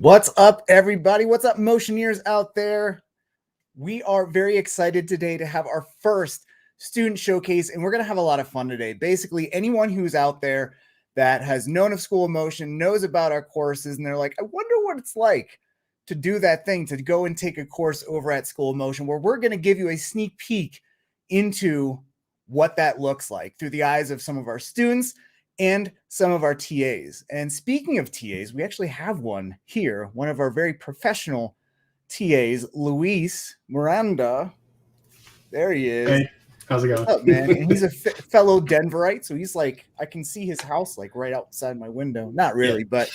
What's up, everybody? What's up, motioneers out there? We are very excited today to have our first student showcase, and we're going to have a lot of fun today. Basically, anyone who's out there that has known of School of Motion knows about our courses, and they're like, I wonder what it's like to do that thing, to go and take a course over at School of Motion, where we're going to give you a sneak peek into what that looks like through the eyes of some of our students and some of our TAs. And speaking of TAs, we actually have one here, one of our very professional TAs, Luis Miranda. There he is. Hey, how's it going? What's up, man? And he's a fellow Denverite, so he's like, I can see his house like right outside my window. Not really, but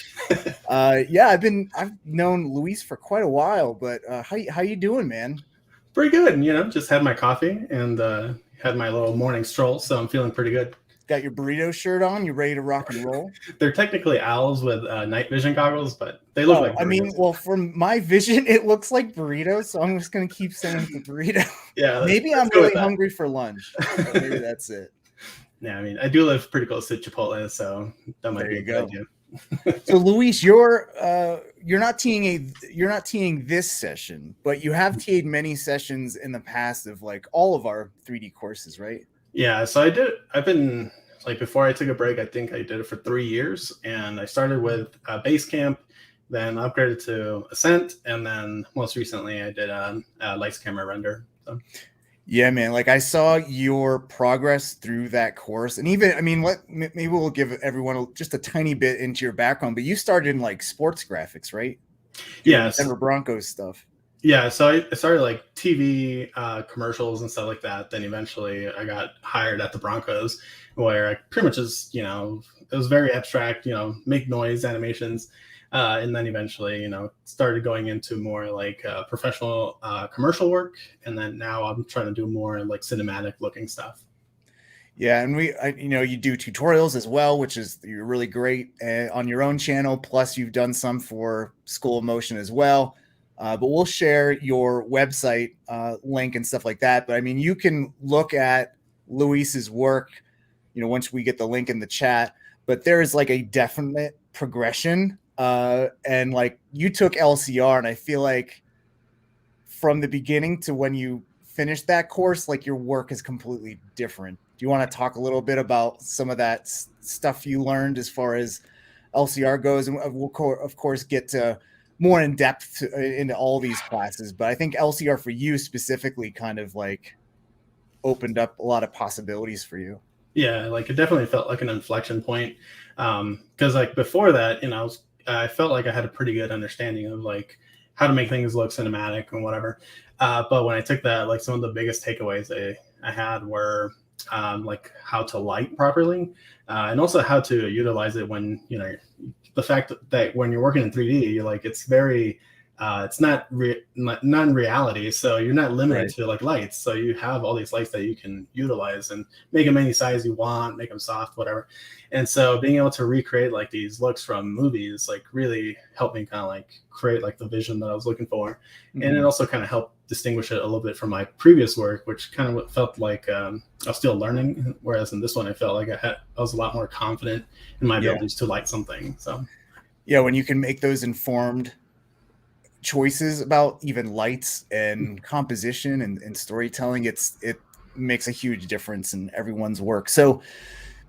yeah, I've known Luis for quite a while. But how you doing, man? Pretty good. Just had my coffee and had my little morning stroll, so I'm feeling pretty good. Got your burrito shirt on? You ready to rock and roll? They're technically owls with night vision goggles, but they look like burritos. I mean, well, from my vision, it looks like burritos, so I'm just going to keep saying it's a burrito. Yeah. Maybe I'm really hungry for lunch. So maybe that's it. Yeah, I mean, I do live pretty close to Chipotle, so that might be a good idea. So, Luis, you're not teeing this session, but you have teed many sessions in the past of like all of our 3D courses, right? Yeah, so I've been, like, before I took a break, I think I did it for 3 years, and I started with Basecamp, then upgraded to Ascent, and then most recently I did a lights camera render. So. Yeah, man, like I saw your progress through that course, and even, I mean, maybe we'll give everyone just a tiny bit into your background, but you started in like sports graphics, right? Yeah, Denver Broncos stuff. Yeah, so I started like TV commercials and stuff like that. Then eventually I got hired at the Broncos, where I pretty much just, it was very abstract, make noise animations. And then eventually, started going into more like professional commercial work. And then now I'm trying to do more like cinematic looking stuff. Yeah, and you do tutorials as well, which is you're really great on your own channel. Plus, you've done some for School of Motion as well. But we'll share your website link and stuff like that. But I mean, you can look at Luis's work, once we get the link in the chat. But there is like a definite progression. And like you took LCR, and I feel like from the beginning to when you finished that course, like your work is completely different. Do you want to talk a little bit about some of that stuff you learned as far as LCR goes? And we'll, of course, get to more in depth into all these classes, but I think LCR for you specifically kind of like opened up a lot of possibilities for you. Yeah, like it definitely felt like an inflection point. Because like before that, I felt like I had a pretty good understanding of like how to make things look cinematic and whatever. But when I took that, like some of the biggest takeaways I had were like how to light properly, and also how to utilize it when, the fact that when you're working in 3D, you're like, it's very, it's not non-reality. So you're not limited to like lights. So you have all these lights that you can utilize and make them any size you want, make them soft, whatever. And so being able to recreate like these looks from movies, like really helped me kind of like create like the vision that I was looking for. Mm-hmm. And it also kind of helped distinguish it a little bit from my previous work, which kind of felt like I was still learning. Whereas in this one, I felt like I was a lot more confident in my abilities to light something. So yeah, when you can make those informed choices about even lights and composition and storytelling, it makes a huge difference in everyone's work. So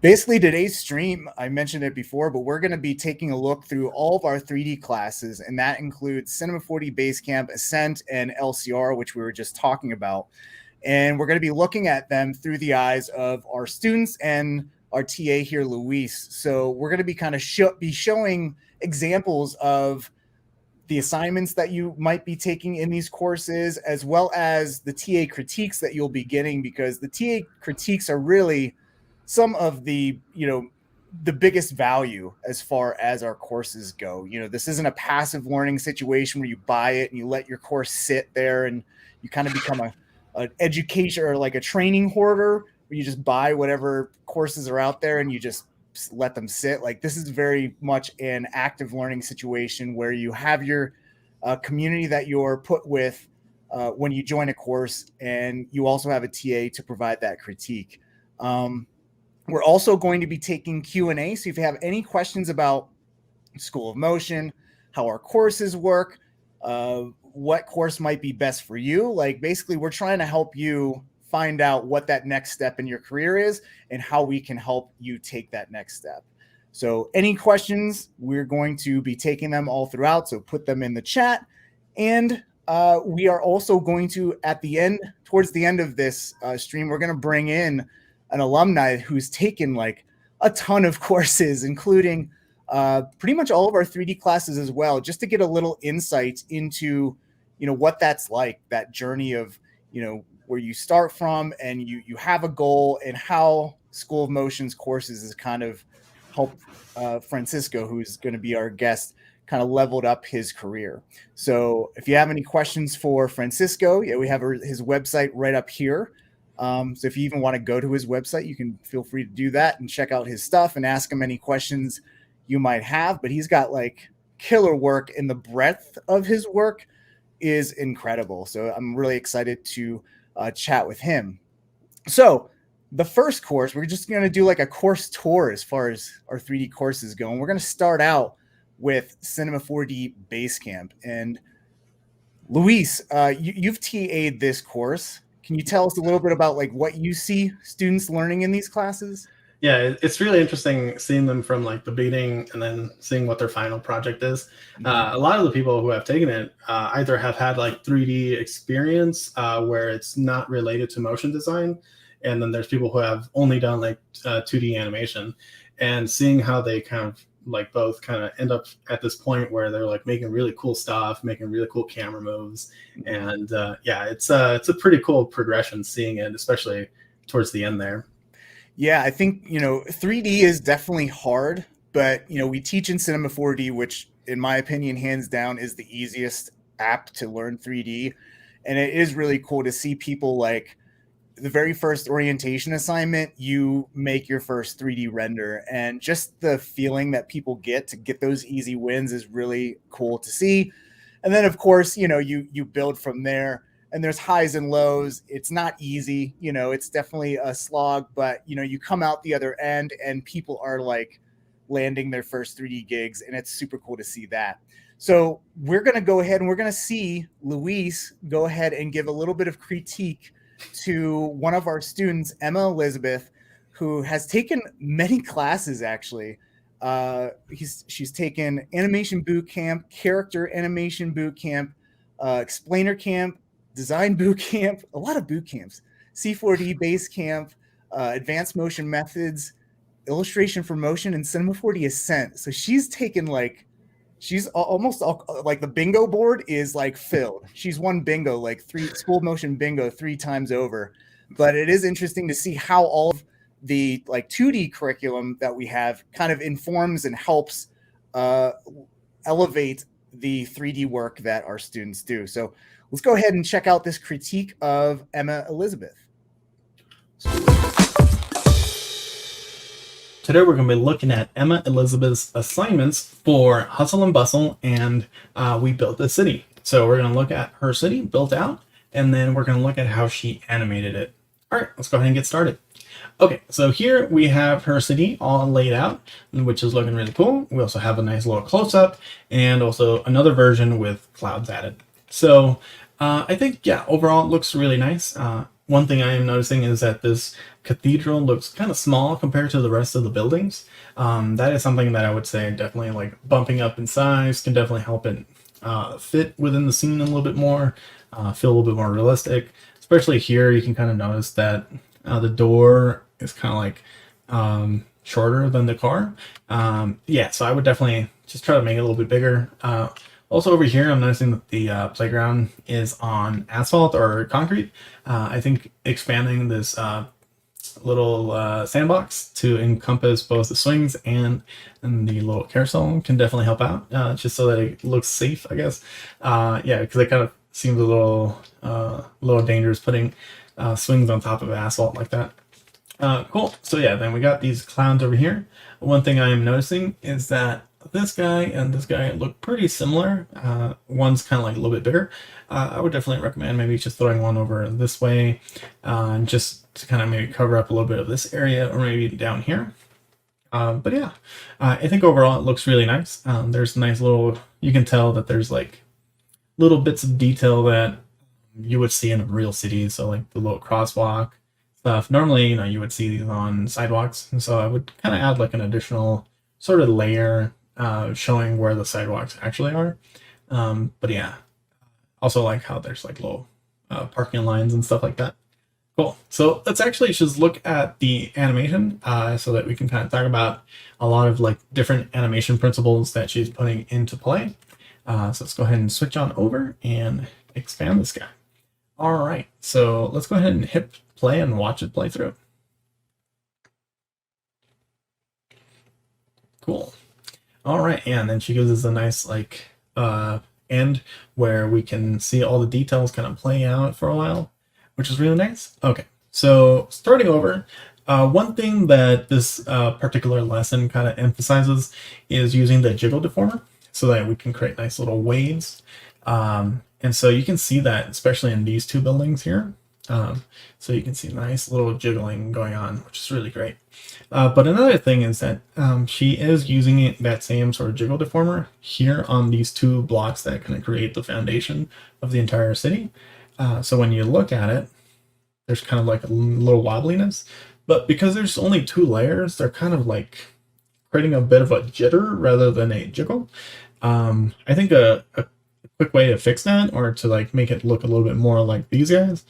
basically today's stream, I mentioned it before, but we're going to be taking a look through all of our 3D classes, and that includes Cinema 4D Basecamp, Ascent, and LCR, which we were just talking about. And we're going to be looking at them through the eyes of our students and our TA here, Luis. So we're going to be kind of be showing examples of the assignments that you might be taking in these courses, as well as the TA critiques that you'll be getting, because the TA critiques are really some of the, the biggest value as far as our courses go. This isn't a passive learning situation where you buy it and you let your course sit there and you kind of become an education or like a training hoarder where you just buy whatever courses are out there and you just let them sit. Like this is very much an active learning situation where you have your community that you're put with when you join a course, and you also have a TA to provide that critique. We're also going to be taking Q&A. So if you have any questions about School of Motion, how our courses work, what course might be best for you. Like basically, we're trying to help you find out what that next step in your career is and how we can help you take that next step. So any questions, we're going to be taking them all throughout. So put them in the chat. And we are also going to, at the end, towards the end of this stream, we're going to bring in an alumni who's taken like a ton of courses, including pretty much all of our 3D classes as well, just to get a little insight into, what that's like, that journey of, where you start from and you have a goal, and how School of Motion's courses has kind of helped Francisco, who's going to be our guest, kind of leveled up his career. So if you have any questions for Francisco, we have his website right up here. So if you even want to go to his website, you can feel free to do that and check out his stuff and ask him any questions you might have. But he's got like killer work, and the breadth of his work is incredible. So I'm really excited to chat with him. So the first course, we're just going to do like a course tour as far as our 3D courses go. And we're going to start out with Cinema 4D Basecamp. And Luis, you've TA'd this course. Can you tell us a little bit about like what you see students learning in these classes? Yeah, it's really interesting seeing them from like the beginning and then seeing what their final project is. A lot of the people who have taken it either have had like 3D experience where it's not related to motion design, and then there's people who have only done like 2D animation, and seeing how they kind of like both kind of end up at this point where they're like making really cool stuff, making really cool camera moves. And it's a pretty cool progression seeing it, especially towards the end there. Yeah, I think, 3D is definitely hard, but, we teach in Cinema 4D, which in my opinion, hands down, is the easiest app to learn 3D. And it is really cool to see people like the very first orientation assignment, you make your first 3D render, and just the feeling that people get to get those easy wins is really cool to see. And then of course, you build from there. And there's highs and lows. It's not easy, it's definitely a slog, but you come out the other end and people are like landing their first 3D gigs, and it's super cool to see that. So we're going to go ahead and we're going to see Luis go ahead and give a little bit of critique to one of our students, Emma Elizabeth, who has taken many classes actually. She's taken animation boot camp, character animation boot camp, explainer camp, design boot camp, a lot of boot camps, C4D base camp, advanced motion methods, illustration for motion, and Cinema 4D Ascent. So she's taken she's almost like the bingo board is like filled. She's won bingo, like school motion bingo 3 times over. But it is interesting to see how all of the like 2D curriculum that we have kind of informs and helps elevate the 3D work that our students do. So let's go ahead and check out this critique of Emma Elizabeth. Today we're going to be looking at Emma Elizabeth's assignments for Hustle and Bustle and We Built a City. So we're going to look at her city built out, and then we're going to look at how she animated it. All right, let's go ahead and get started. Okay, so here we have her city all laid out, which is looking really cool. We also have a nice little close-up and also another version with clouds added. So I think, overall it looks really nice. One thing I am noticing is that this cathedral looks kind of small compared to the rest of the buildings. That is something that I would say definitely like bumping up in size can definitely help it fit within the scene a little bit more, feel a little bit more realistic. Especially here, you can kind of notice that the door is kind of like shorter than the car. So I would definitely just try to make it a little bit bigger. Also over here, I'm noticing that the playground is on asphalt or concrete. I think expanding this little sandbox to encompass both the swings and the little carousel can definitely help out, just so that it looks safe, I guess. Because it kind of seems a little dangerous putting swings on top of asphalt like that. Cool. So then we got these clowns over here. One thing I am noticing is that this guy and this guy look pretty similar. One's kind of like a little bit bigger. I would definitely recommend maybe just throwing one over this way, just to kind of maybe cover up a little bit of this area, or maybe down here. I think overall it looks really nice. There's nice little you can tell that there's like little bits of detail that you would see in a real city. So like the little crosswalk stuff. Normally, you would see these on sidewalks, and so I would kind of add like an additional sort of layer showing where the sidewalks actually are. But yeah, also like how there's like little parking lines and stuff like that. Cool. So let's actually just look at the animation so that we can kind of talk about a lot of like different animation principles that she's putting into play. So let's go ahead and switch on over and expand this guy. All right, so let's go ahead and hit play and watch it play through. Cool. All right, and then she gives us a nice like end where we can see all the details kind of playing out for a while, which is really nice. Okay, so starting over, one thing that this particular lesson kind of emphasizes is using the jiggle deformer so that we can create nice little waves. And so you can see that, especially in these two buildings here. So you can see nice little jiggling going on, which is really great. But another thing is that she is using that same sort of jiggle deformer here on these two blocks that kind of create the foundation of the entire city. So when you look at it, there's kind of like a little wobbliness, but because there's only two layers, they're kind of like creating a bit of a jitter rather than a jiggle. I think a quick way to fix that, or to like make it look a little bit more like these guys,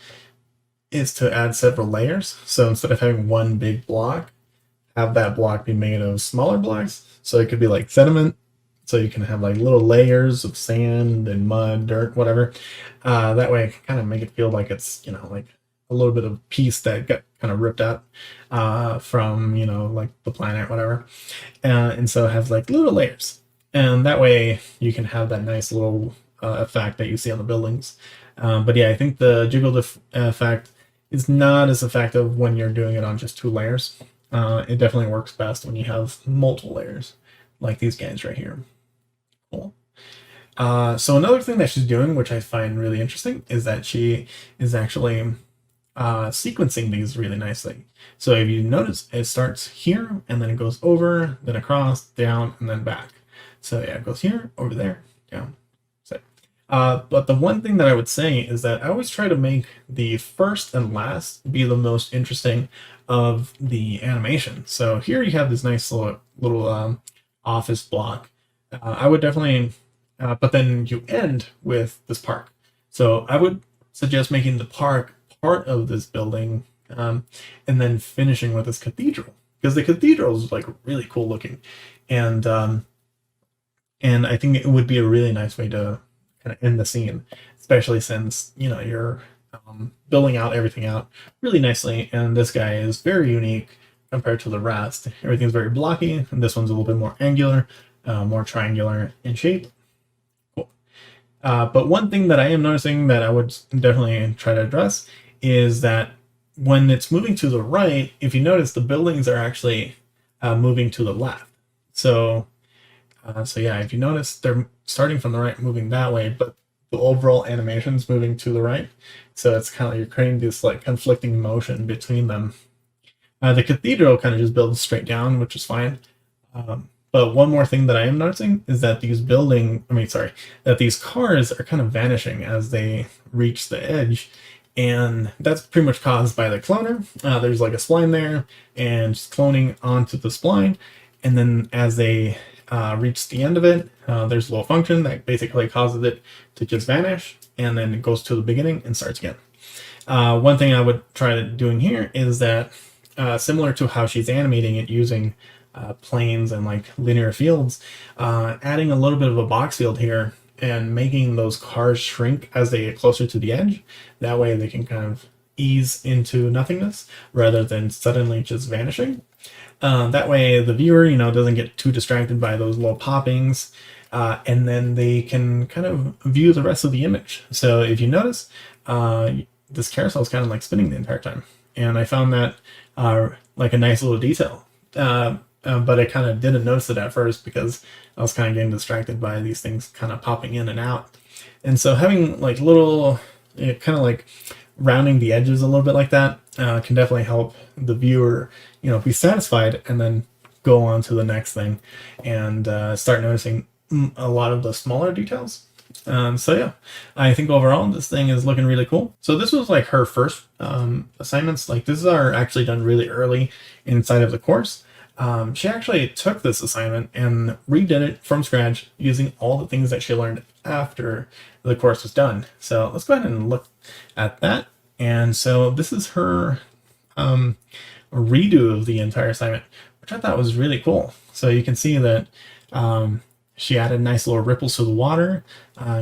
is to add several layers. So instead of having one big block, have that block be made of smaller blocks. So it could be like sediment. So you can have like little layers of sand and mud, dirt, whatever. That way I can kind of make it feel like it's, like a little bit of piece that got kind of ripped out from, like the planet, whatever. And so it has like little layers. And that way you can have that nice little effect that you see on the buildings. But yeah, I think the jiggle effect is not as effective when you're doing it on just two layers. It definitely works best when you have multiple layers, like these guys right here. Cool. So another thing that she's doing, which I find really interesting, is that she is actually sequencing these really nicely. So if you notice, it starts here, and then it goes over, then across, down, and then back. So yeah, it goes here, over there, down. But the one thing that I would say is that I always try to make the first and last be the most interesting of the animation. So here you have this nice little office block. I would definitely, but then you end with this park. So I would suggest making the park part of this building, and then finishing with this cathedral, because the cathedral is like really cool looking, and I think it would be a really nice way to kind of end the scene, especially since you're building out everything out really nicely, and this guy is very unique compared to the rest. Everything's very blocky, and this one's a little bit more angular, more triangular in shape. Cool. But one thing that I am noticing that I would definitely try to address is that when it's moving to the right, if you notice, the buildings are actually moving to the left. So yeah, if you notice, they're starting from the right, moving that way, but the overall animation's moving to the right. So it's kind of like you're creating this like conflicting motion between them. The cathedral kind of just builds straight down, which is fine. But one more thing that I am noticing is that that these cars are kind of vanishing as they reach the edge. And that's pretty much caused by the cloner. There's like a spline there, and just cloning onto the spline. And then as they reach the end of it, there's a little function that basically causes it to just vanish, and then it goes to the beginning and starts again. One thing I would try doing here is that, similar to how she's animating it using planes and like linear fields, adding a little bit of a box field here and making those cars shrink as they get closer to the edge. That way they can kind of ease into nothingness rather than suddenly just vanishing. That way the viewer, doesn't get too distracted by those little poppings, and then they can kind of view the rest of the image. So if you notice, this carousel is kind of like spinning the entire time. And I found that like a nice little detail. But I kind of didn't notice it at first because I was kind of getting distracted by these things kind of popping in and out. And so having like little, kind of like rounding the edges a little bit like that can definitely help the viewer, be satisfied, and then go on to the next thing and start noticing a lot of the smaller details. So yeah, I think overall this thing is looking really cool. So this was like her first assignments. Like this is are actually done really early inside of the course. She actually took this assignment and redid it from scratch using all the things that she learned after the course was done. So let's go ahead and look at that. And so this is her redo of the entire assignment, which I thought was really cool. So you can see that she added nice little ripples to the water.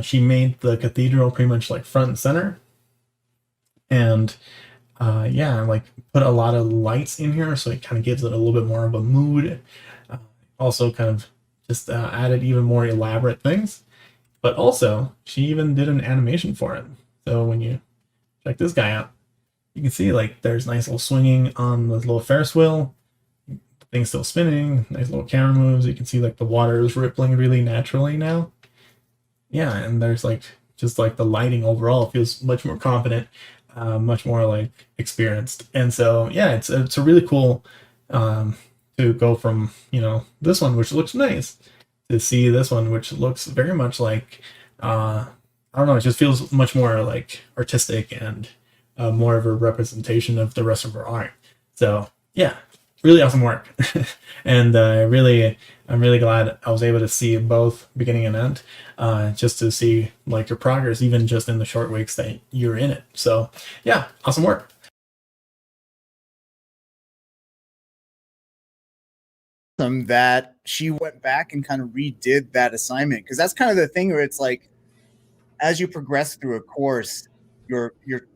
She made the cathedral pretty much like front and center. And yeah, like put a lot of lights in here, so it kind of gives it a little bit more of a mood. Uh, Also, kind of just added even more elaborate things. But also, she even did an animation for it. So when you check this guy out, you can see like there's nice little swinging on the little Ferris wheel. Things still spinning, nice little camera moves. You can see like the water is rippling really naturally now. Yeah, and there's like just like the lighting overall feels much more confident, much more like experienced. And so yeah, it's a really cool to go from this one which looks nice to see this one which looks very much like I don't know, it just feels much more like artistic and more of a representation of the rest of her art. So yeah, really awesome work, and I'm really glad I was able to see both beginning and end, just to see like your progress, even just in the short weeks that you're in it. So yeah, awesome work. That she went back and kind of redid that assignment, because that's kind of the thing where it's like, as you progress through a course, you're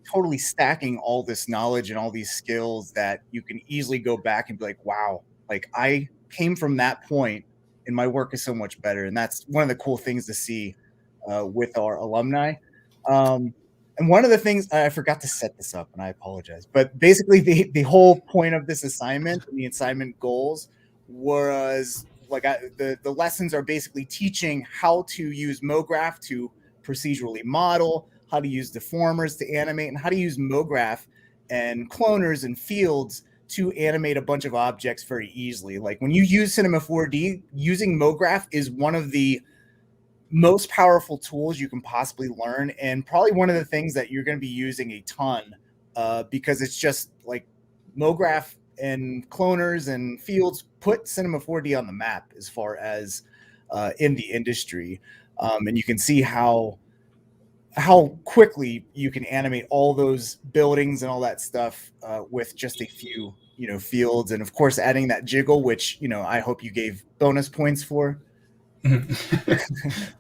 totally stacking all this knowledge and all these skills that you can easily go back and be like, wow, like I came from that point and my work is so much better. And that's one of the cool things to see with our alumni. Um, and one of the things I forgot to set this up, and I apologize, but basically the whole point of this assignment and the assignment goals was like the lessons are basically teaching how to use MoGraph to procedurally model, how to use deformers to animate, and how to use MoGraph and cloners and fields to animate a bunch of objects very easily. Like when you use Cinema 4D, using MoGraph is one of the most powerful tools you can possibly learn, and probably one of the things that you're going to be using a ton, because it's just like MoGraph and cloners and fields put Cinema 4D on the map as far as in the industry. And you can see how quickly you can animate all those buildings and all that stuff with just a few fields, and of course adding that jiggle, which I hope you gave bonus points for.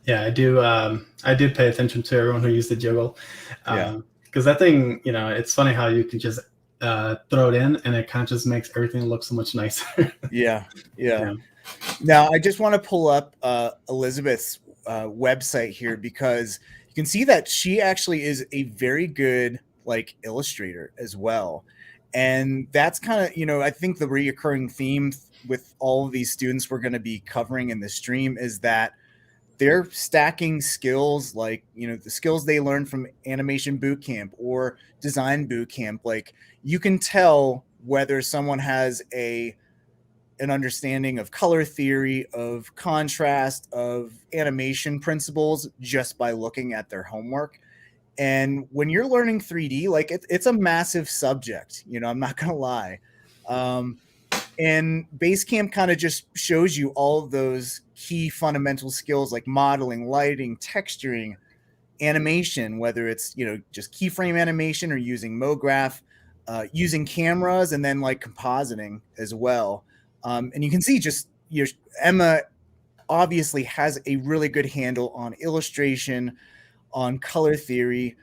Yeah, I do. I did pay attention to everyone who used the jiggle, Yeah, because that thing, it's funny how you can just throw it in and it kind of just makes everything look so much nicer. yeah, yeah. Yeah. Now I just want to pull up Elizabeth's website here, because you can see that she actually is a very good like illustrator as well. And that's kind of, I think the reoccurring theme with all of these students we're going to be covering in the stream is that they're stacking skills, like the skills they learned from animation boot camp or design boot camp. Like you can tell whether someone has an understanding of color theory, of contrast, of animation principles just by looking at their homework. And when you're learning 3D, like it's a massive subject, I'm not gonna lie. And Basecamp kind of just shows you all of those key fundamental skills like modeling, lighting, texturing, animation, whether it's just keyframe animation or using MoGraph, using cameras, and then like compositing as well. And you can see just Emma obviously has a really good handle on illustration, on color theory,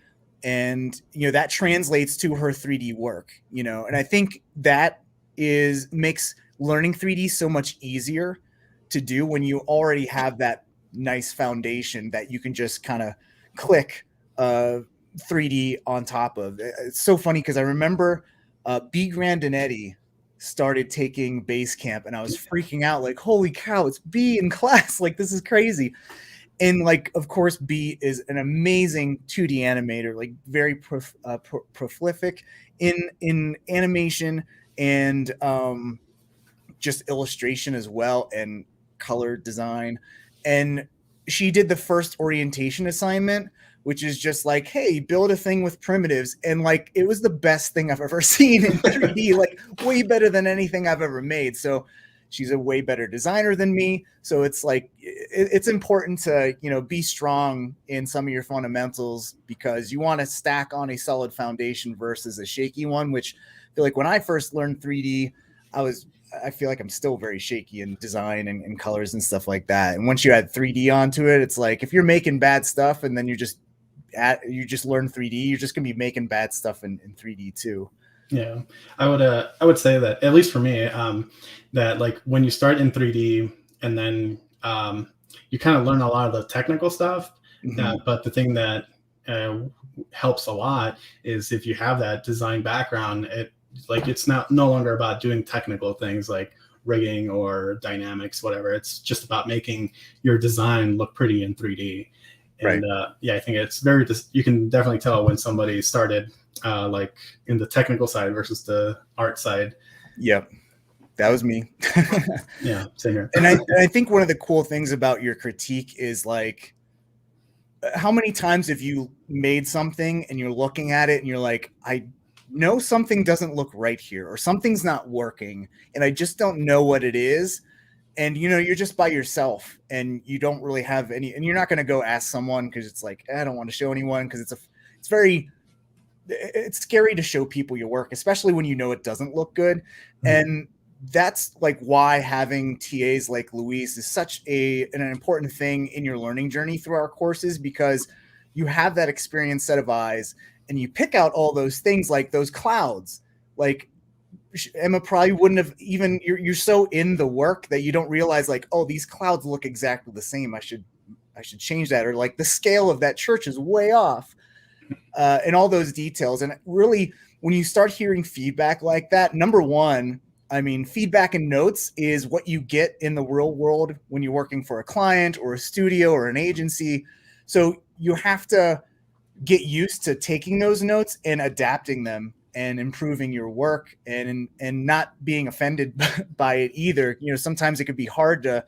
and that translates to her 3D work. And I think that is makes learning 3D so much easier to do when you already have that nice foundation that you can just kind of click 3D on top of. It's so funny because I remember B. Grandinetti started taking Basecamp, and I was freaking out like, holy cow, it's B in class. Like, this is crazy. And like, of course, B is an amazing 2D animator, like very prolific in animation and just illustration as well, and color design. And she did the first orientation assignment, which is just like, hey, build a thing with primitives. And like, it was the best thing I've ever seen in 3D, like way better than anything I've ever made. So she's a way better designer than me. So it's like, it's important to, you know, be strong in some of your fundamentals, because you want to stack on a solid foundation versus a shaky one, which I feel like when I first learned 3D, I feel like I'm still very shaky in design and colors and stuff like that. And once you add 3D onto it, it's like, if you're making bad stuff and then you just learn 3D, you're just gonna be making bad stuff in 3D too. Yeah, I would say that, at least for me, that like when you start in 3D and then you kind of learn a lot of the technical stuff. But the thing that helps a lot is if you have that design background, it's no longer about doing technical things like rigging or dynamics, whatever. It's just about making your design look pretty in 3D. And yeah, I think it's you can definitely tell when somebody started like in the technical side versus the art side. Yep. That was me. Yeah, same here. And I think one of the cool things about your critique is like, how many times have you made something and you're looking at it and you're like, I know something doesn't look right here, or something's not working and I just don't know what it is. And, you know, you're just by yourself and you don't really have any, and you're not going to go ask someone because it's like, I don't want to show anyone, because it's scary to show people your work, especially when you know it doesn't look good. Mm-hmm. And that's like why having TAs like Luis is such an important thing in your learning journey through our courses, because you have that experienced set of eyes and you pick out all those things, like those clouds. Like Emma probably wouldn't have even, you're so in the work that you don't realize like, oh, these clouds look exactly the same. I should change that. Or like the scale of that church is way off. And all those details. And really, when you start hearing feedback like that, number one, I mean, feedback and notes is what you get in the real world when you're working for a client or a studio or an agency. So you have to get used to taking those notes and adapting them and improving your work, and not being offended by it either. You know, sometimes it could be hard to,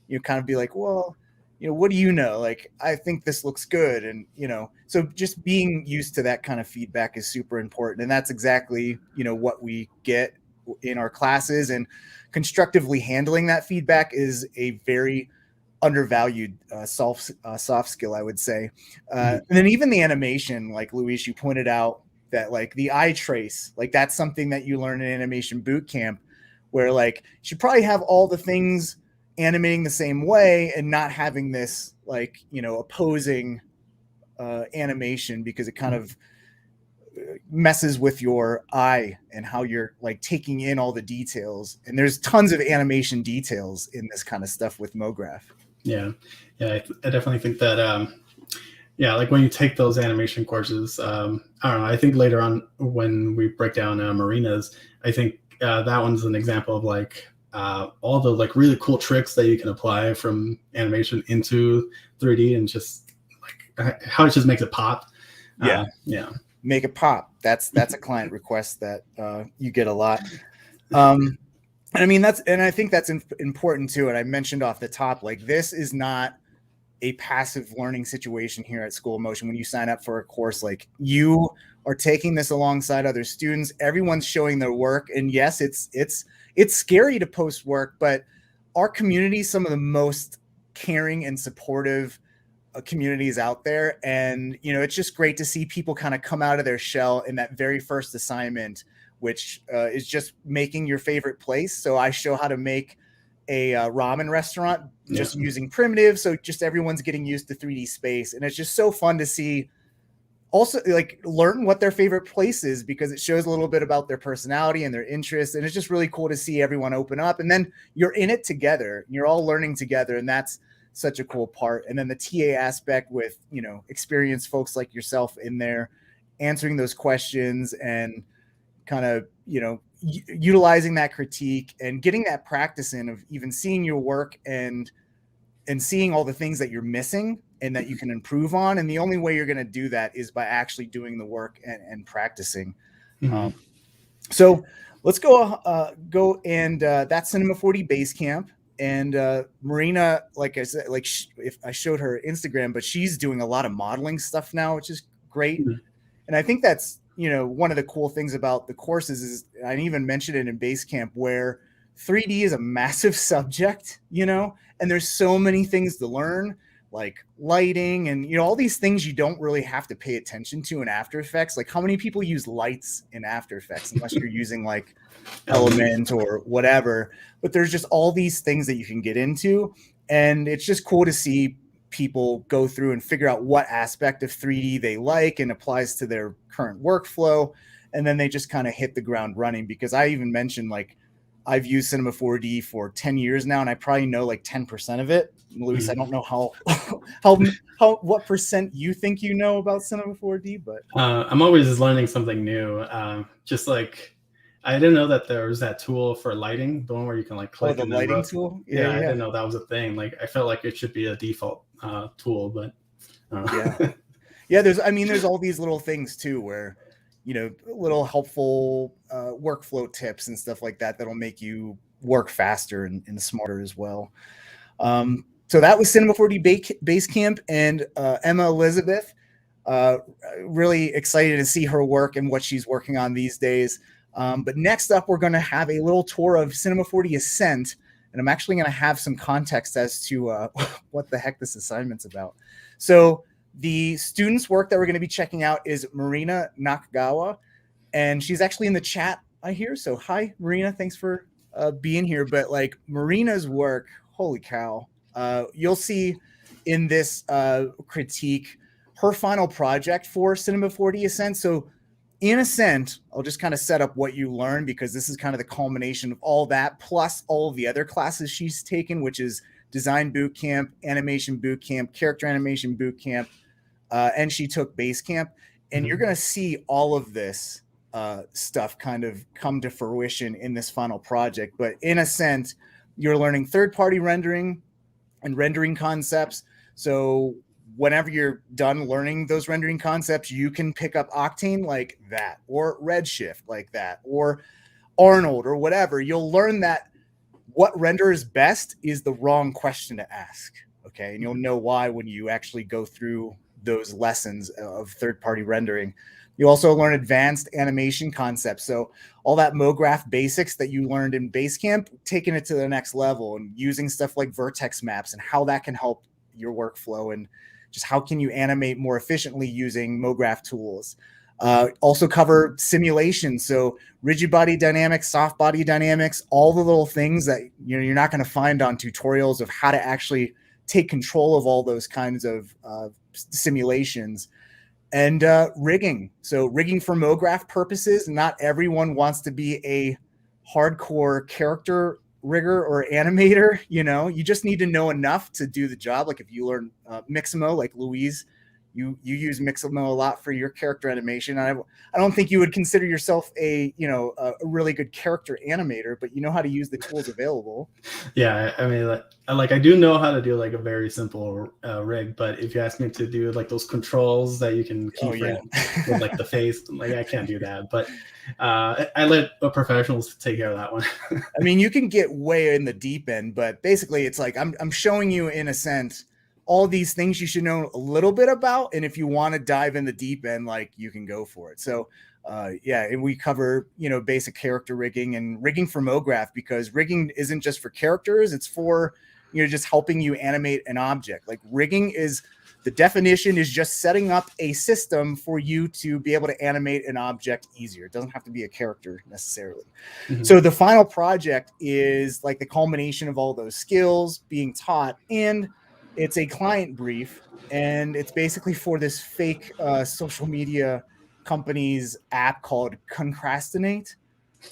you know, kind of be like, well, you know, what do you know? Like, I think this looks good. And, you know, so just being used to that kind of feedback is super important. And that's exactly, you know, what we get in our classes, and constructively handling that feedback is a very undervalued soft skill, I would say. And then even the animation, like Luis, you pointed out that like the eye trace, like that's something that you learn in animation boot camp, where like you should probably have all the things animating the same way and not having this like, you know, opposing animation, because it kind of messes with your eye and how you're like taking in all the details. And there's tons of animation details in this kind of stuff with MoGraph. Yeah, I definitely think that yeah, like when you take those animation courses, I don't know, I think later on when we break down Marina's, I think that one's an example of like all the like really cool tricks that you can apply from animation into 3D, and just like how it just makes it pop. Yeah. Make it pop. That's a client request that you get a lot. And I mean, I think that's important too. And I mentioned off the top, like this is not a passive learning situation here at School of Motion. When you sign up for a course, like you are taking this alongside other students, everyone's showing their work. And yes, it's scary to post work, but our community is some of the most caring and supportive communities out there. And, you know, it's just great to see people kind of come out of their shell in that very first assignment, which is just making your favorite place. So I show how to make a ramen restaurant just using primitives. So just everyone's getting used to 3D space. And it's just so fun to see, also like learn what their favorite place is, because it shows a little bit about their personality and their interests. And it's just really cool to see everyone open up, and then you're in it together. You're all learning together. And that's such a cool part. And then the TA aspect with, you know, experienced folks like yourself in there answering those questions and kind of, you know, utilizing that critique and getting that practice in of even seeing your work and seeing all the things that you're missing and that you can improve on. And the only way you're going to do that is by actually doing the work and practicing. So let's go and that's Cinema 4D Basecamp. And Marina, like I said, like if I showed her Instagram, but she's doing a lot of modeling stuff now, which is great. Mhm. And I think that's, one of the cool things about the courses is I even mentioned it in Basecamp where 3D is a massive subject, and there's so many things to learn, like lighting and, all these things you don't really have to pay attention to in After Effects. Like how many people use lights in After Effects unless you're using like Element or whatever, but there's just all these things that you can get into. And it's just cool to see people go through and figure out what aspect of 3D they like and applies to their current workflow. And then they just kind of hit the ground running, because I even mentioned like I've used Cinema 4D for 10 years now, and I probably know like 10% of it. Luis, I don't know what percent you think you know about Cinema 4D, but I'm always learning something new. Just like I didn't know that there was that tool for lighting, the one where you can like click the and then lighting tool. Yeah, I didn't know that was a thing. Like I felt like it should be a default tool, but yeah. There's all these little things too, where little helpful workflow tips and stuff like that that'll make you work faster and smarter as well. So that was Cinema 4D Basecamp, and Emma Elizabeth. Really excited to see her work and what she's working on these days. But next up, we're going to have a little tour of Cinema 4D Ascent, and I'm actually going to have some context as to what the heck this assignment's about. So the student's work that we're going to be checking out is Marina Nakagawa, and she's actually in the chat, I hear. So hi, Marina. Thanks for being here. But like Marina's work, holy cow. You'll see in this critique her final project for Cinema 4D Ascent. So in Ascent, I'll just kind of set up what you learn, because this is kind of the culmination of all that, plus all of the other classes she's taken, which is Design Bootcamp, Animation Bootcamp, Character Animation Bootcamp, and she took Basecamp. And you're going to see all of this stuff kind of come to fruition in this final project. But in Ascent, you're learning third-party rendering and rendering concepts. So whenever you're done learning those rendering concepts, you can pick up Octane like that, or Redshift like that, or Arnold, or whatever. You'll learn that what renders best is the wrong question to ask. Okay. And you'll know why when you actually go through those lessons of third-party rendering. You also learn advanced animation concepts. So all that MoGraph basics that you learned in Basecamp, taking it to the next level and using stuff like vertex maps and how that can help your workflow, and just how can you animate more efficiently using MoGraph tools. Also cover simulation. So rigid body dynamics, soft body dynamics, all the little things that you're not going to find on tutorials of how to actually take control of all those kinds of simulations. And rigging. So rigging for MoGraph purposes. Not everyone wants to be a hardcore character rigger or animator. You just need to know enough to do the job. Like if you learn Mixamo, like Louise, you use Mixamo a lot for your character animation. I don't think you would consider yourself a really good character animator, but you know how to use the tools available. Yeah, I mean, like I do know how to do like a very simple rig, but if you ask me to do like those controls that you can keyframe with like the face, like I can't do that. But I let professionals take care of that one. I mean, you can get way in the deep end, but basically it's like I'm showing you in a sense all these things you should know a little bit about, and if you want to dive in the deep end, like you can go for it. So and we cover basic character rigging and rigging for MoGraph, because rigging isn't just for characters, it's for just helping you animate an object. Like rigging is, the definition is just setting up a system for you to be able to animate an object easier. It doesn't have to be a character necessarily. Mm-hmm. So the final project is like the culmination of all those skills being taught, and it's a client brief, and it's basically for this fake social media company's app called Concrastinate.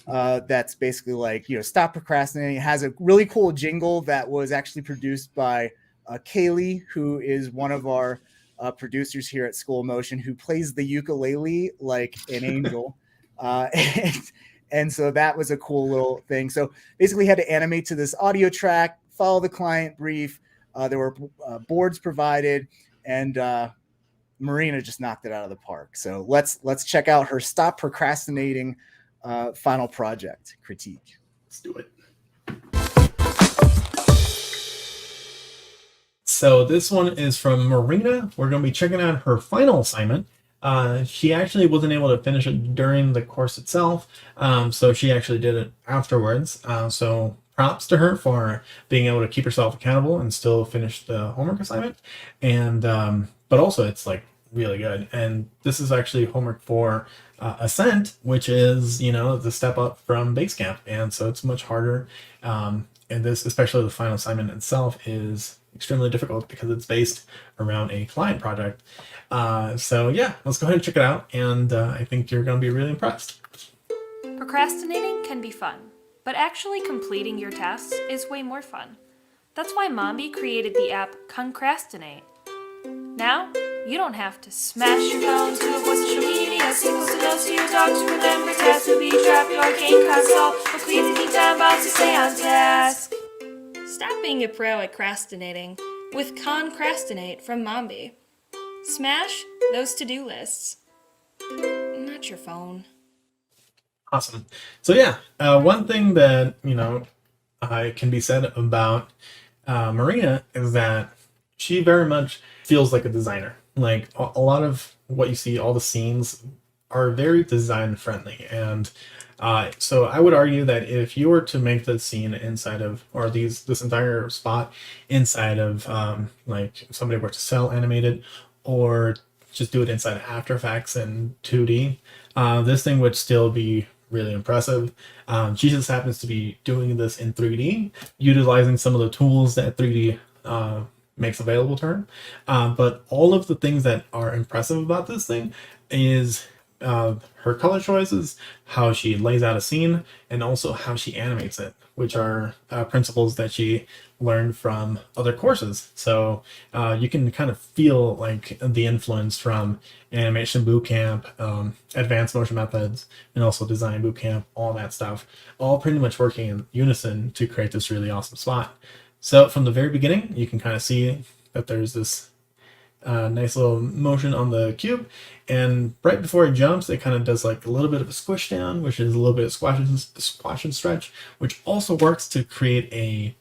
That's basically like, stop procrastinating. It has a really cool jingle that was actually produced by Kaylee, who is one of our producers here at School of Motion, who plays the ukulele like an angel. And so that was a cool little thing. So basically had to animate to this audio track, follow the client brief. There were boards provided, and Marina just knocked it out of the park. So let's check out her Stop Procrastinating final project critique. Let's do it. So this one is from Marina. We're going to be checking out her final assignment. She actually wasn't able to finish it during the course itself, so she actually did it afterwards. So props to her for being able to keep herself accountable and still finish the homework assignment. And but also it's like really good. And this is actually homework for ascent, which is the step up from base camp, and so it's much harder. And this, especially the final assignment itself, is extremely difficult because it's based around a client project. So yeah, let's go ahead and check it out, and I think you're going to be really impressed. Procrastinating can be fun, but actually completing your tasks is way more fun. That's why Mombi created the app Concrastinate. Now, you don't have to smash your phone to avoid social media, signals to notes to your dog to remember tasks to be trapped your arcane console, or clean ticking time bombs to stay on task. Stop being a pro at crastinating with Concrastinate from Mombi. Smash those to-do lists. Not your phone. Awesome. So yeah, one thing that can be said about Marina is that she very much feels like a designer. Like a lot of what you see, all the scenes are very design friendly, and so I would argue that if you were to make the scene inside of, or this entire spot inside of, like if somebody were to cell animate it, or just do it inside of After Effects and 2D, this thing would still be really impressive. She just happens to be doing this in 3D, utilizing some of the tools that 3D makes available to her. But all of the things that are impressive about this thing is her color choices, how she lays out a scene, and also how she animates it, which are principles that she learned from other courses. So you can kind of feel like the influence from animation bootcamp, advanced motion methods, and also design bootcamp, all that stuff, all pretty much working in unison to create this really awesome spot. So from the very beginning, you can kind of see that there's this nice little motion on the cube, and right before it jumps, it kind of does like a little bit of a squish down, which is a little bit of squash and stretch, which also works to create a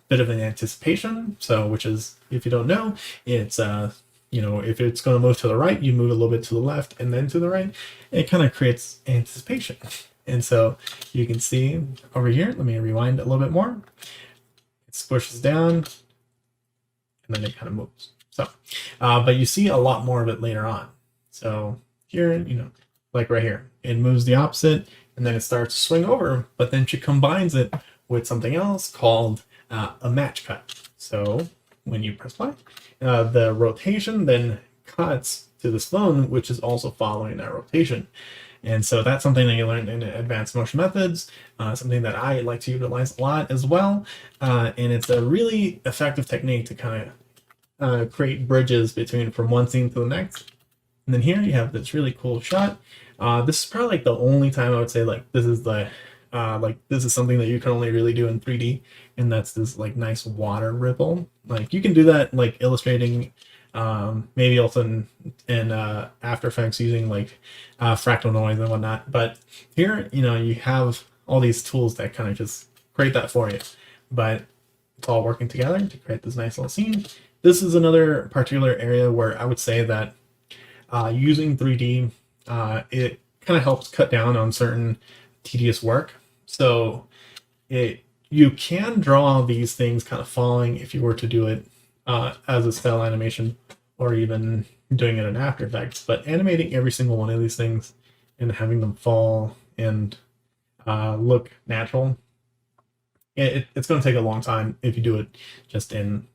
bit of an anticipation. So, which is, if you don't know, it's if it's going to move to the right, you move a little bit to the left and then to the right. It kind of creates anticipation, and so you can see over here. Let me rewind a little bit more. It squishes down, and then it kind of moves. So, but you see a lot more of it later on. So here, like right here, it moves the opposite, and then it starts to swing over, but then she combines it with something else called a match cut. So when you press play, the rotation then cuts to this phone, which is also following that rotation. And so that's something that you learn in advanced motion methods, something that I like to utilize a lot as well. And it's a really effective technique to kind of create bridges from one scene to the next. And then here you have this really cool shot. This is probably like the only time I would say like this is something that you can only really do in 3D, and that's this like nice water ripple. Like you can do that like illustrating, maybe also in After Effects using like fractal noise and whatnot. But here, you have all these tools that kind of just create that for you. But it's all working together to create this nice little scene. This is another particular area where I would say that using 3D, it kind of helps cut down on certain tedious work. So you can draw these things kind of falling if you were to do it as a cell animation, or even doing it in After Effects. But animating every single one of these things and having them fall and look natural, it's going to take a long time if you do it just in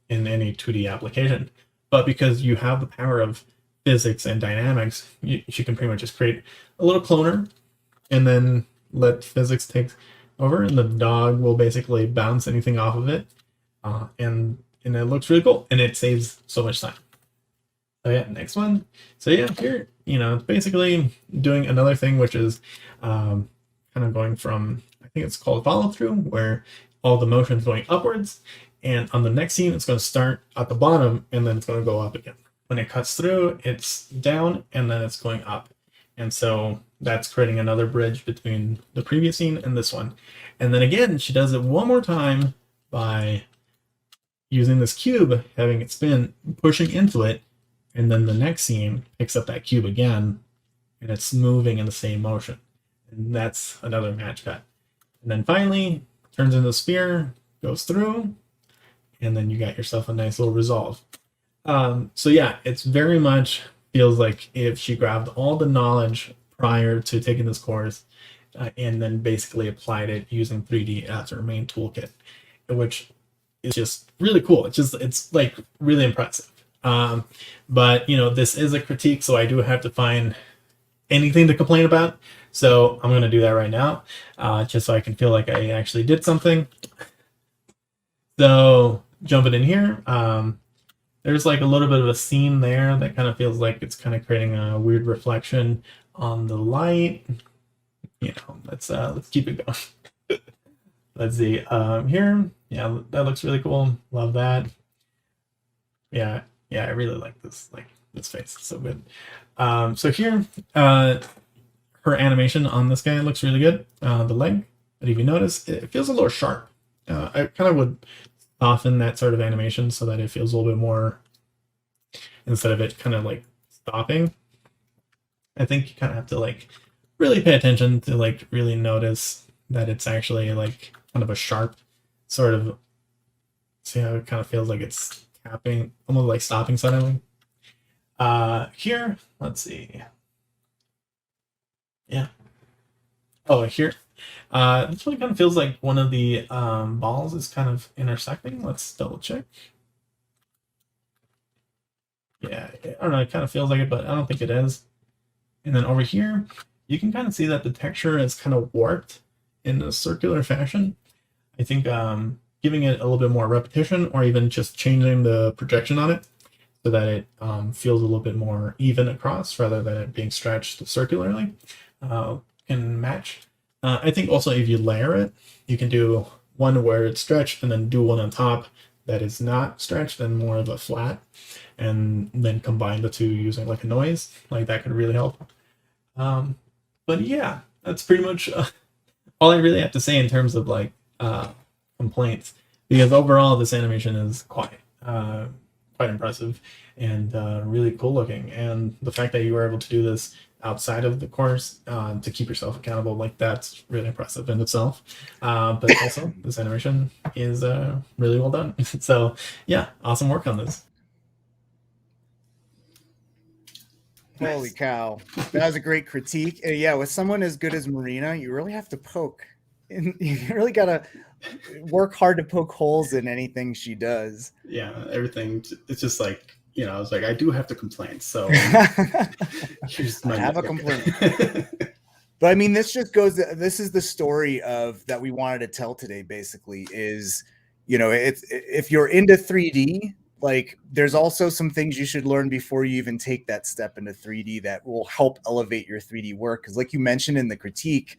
any 2D application. But because you have the power of physics and dynamics, you can pretty much just create a little cloner and then let physics take over, and the dog will basically bounce anything off of it, and it looks really cool, and it saves so much time. So yeah, next one. So yeah, here it's basically doing another thing, which is kind of going from, I think it's called follow through, where all the motion is going upwards, and on the next scene it's going to start at the bottom and then it's going to go up again. When it cuts through, it's down and then it's going up. And so that's creating another bridge between the previous scene and this one. And then again, she does it one more time by using this cube, having it spin, pushing into it, and then the next scene picks up that cube again, and it's moving in the same motion. And that's another match cut. And then finally, turns into a sphere, goes through, and then you got yourself a nice little resolve. So yeah, it's very much feels like if she grabbed all the knowledge prior to taking this course and then basically applied it using 3D as her main toolkit, which is just really cool. It's like really impressive. But you know, this is a critique, so I do have to find anything to complain about. So I'm going to do that right now, just so I can feel like I actually did something. So jumping in here, there's like a little bit of a seam there that kind of feels like it's kind of creating a weird reflection on the light. You know, let's keep it going. Let's see, here, yeah, that looks really cool. Love that. Yeah, I really like this face. It's so good. So here, her animation on this guy looks really good. The leg, but if you notice, it feels a little sharp. I kind of would soften that sort of animation so that it feels a little bit more, instead of it kind of like stopping. I think you kind of have to like really pay attention to like really notice that it's actually like kind of a sharp sort of, see how it kind of feels like it's tapping, almost like stopping suddenly. Here, let's see. Yeah. Oh, here. This one kind of feels like one of the balls is kind of intersecting. Let's double check. Yeah, I don't know, it kind of feels like it, but I don't think it is. And then over here, you can kind of see that the texture is kind of warped in a circular fashion. I think giving it a little bit more repetition, or even just changing the projection on it so that it feels a little bit more even across rather than it being stretched circularly, can match. I think also if you layer it, you can do one where it's stretched and then do one on top that is not stretched and more of a flat, and then combine the two using like a noise. Like that could really help. But yeah, that's pretty much all I really have to say in terms of like complaints, because overall this animation is quite impressive and really cool looking. And the fact that you were able to do this outside of the course to keep yourself accountable, like that's really impressive in itself. But also this animation is really well done. So yeah, awesome work on this. Holy cow, that was a great critique. Yeah, with someone as good as Marina, you really have to poke, and you really gotta work hard to poke holes in anything she does. Yeah, everything. It's just like, you know, I was like, I do have to complain. So here's my I have a complaint. But I mean, this just goes. This is the story of that we wanted to tell today. Basically, is, you know, it's, if you're into 3D, like there's also some things you should learn before you even take that step into 3D that will help elevate your 3D work. Because like you mentioned in the critique,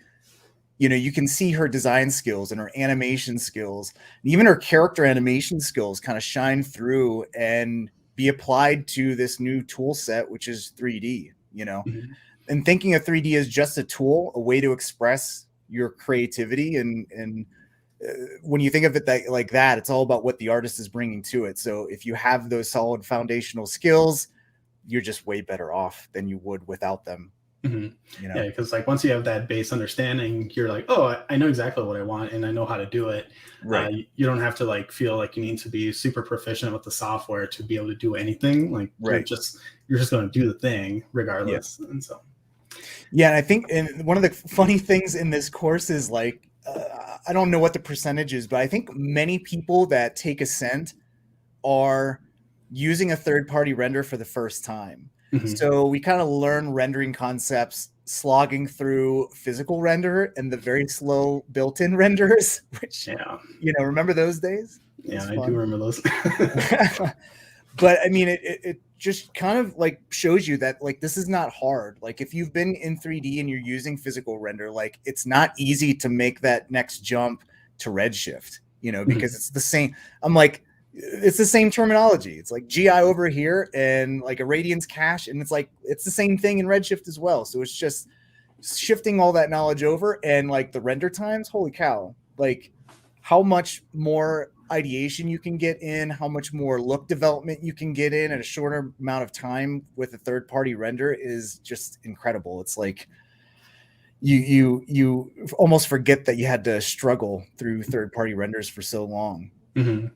you know, you can see her design skills and her animation skills, and even her character animation skills kind of shine through and be applied to this new tool set, which is 3D, you know. Mm-hmm. And thinking of 3D as just a tool, a way to express your creativity. And when you think of it like that, it's all about what the artist is bringing to it. So if you have those solid foundational skills, you're just way better off than you would without them. Mm-hmm. You know? Yeah, because like once you have that base understanding, you're like, oh, I know exactly what I want and I know how to do it. Right. You don't have to like feel like you need to be super proficient with the software to be able to do anything. Like right. you're just going to do the thing regardless. Yeah. And so yeah, and I think one of the funny things in this course is like, I don't know what the percentage is, but I think many people that take Ascent are using a third-party render for the first time. Mm-hmm. So we kind of learn rendering concepts slogging through physical render and the very slow built-in renders, which, you know, remember those days? Yeah, I do remember those. But I mean, it just kind of like shows you that like this is not hard. Like if you've been in 3D and you're using physical render, like it's not easy to make that next jump to Redshift, you know, because mm-hmm. it's the same. I'm like, it's the same terminology. It's like GI over here and like a Radiance cache, and it's like it's the same thing in Redshift as well. So it's just shifting all that knowledge over, and like the render times. Holy cow! Like how much more ideation you can get in, how much more look development you can get in at a shorter amount of time with a third-party render is just incredible. It's like you almost forget that you had to struggle through third-party renders for so long.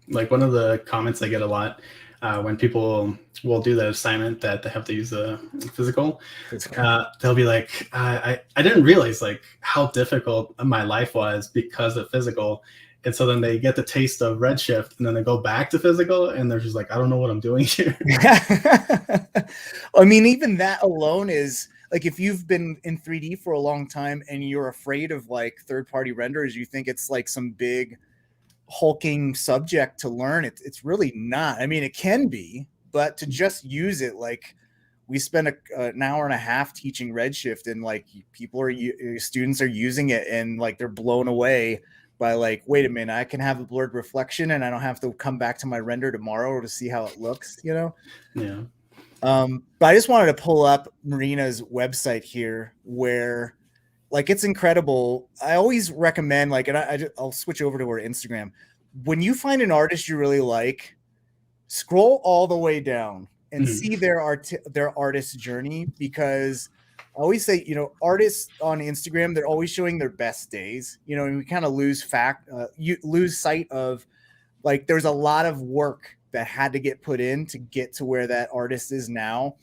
Like one of the comments I get a lot when people will do the assignment that they have to use the physical, they'll be like, I didn't realize like how difficult my life was because of physical. And so then they get the taste of Redshift and then they go back to physical and they're just like, I don't know what I'm doing here. I mean, even that alone is like, if you've been in 3D for a long time and you're afraid of like third-party renders, you think it's like some big hulking subject to learn. It's really not. I mean, it can be, but to just use it, like we spent an hour and a half teaching Redshift, and like students are using it and like they're blown away by like, wait a minute, I can have a blurred reflection and I don't have to come back to my render tomorrow to see how it looks, you know? Yeah. But I just wanted to pull up Marina's website here, where like it's incredible. I always recommend, like, and I'll switch over to her Instagram. When you find an artist you really like, scroll all the way down and see their artist's journey, because I always say, you know, artists on Instagram, they're always showing their best days, you know, and we kind of lose sight of like there's a lot of work that had to get put in to get to where that artist is now.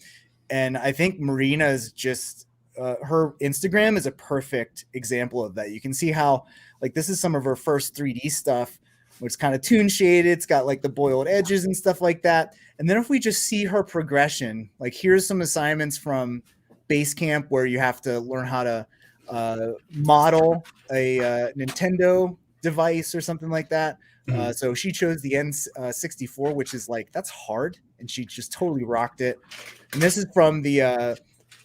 And I think Marina is just her Instagram is a perfect example of that. You can see how like this is some of her first 3D stuff, where it's kind of toon shaded. It's got like the boiled edges and stuff like that. And then if we just see her progression, like here's some assignments from Basecamp where you have to learn how to model a Nintendo device or something like that. So she chose the N64, which is like, that's hard. And she just totally rocked it. And this is from the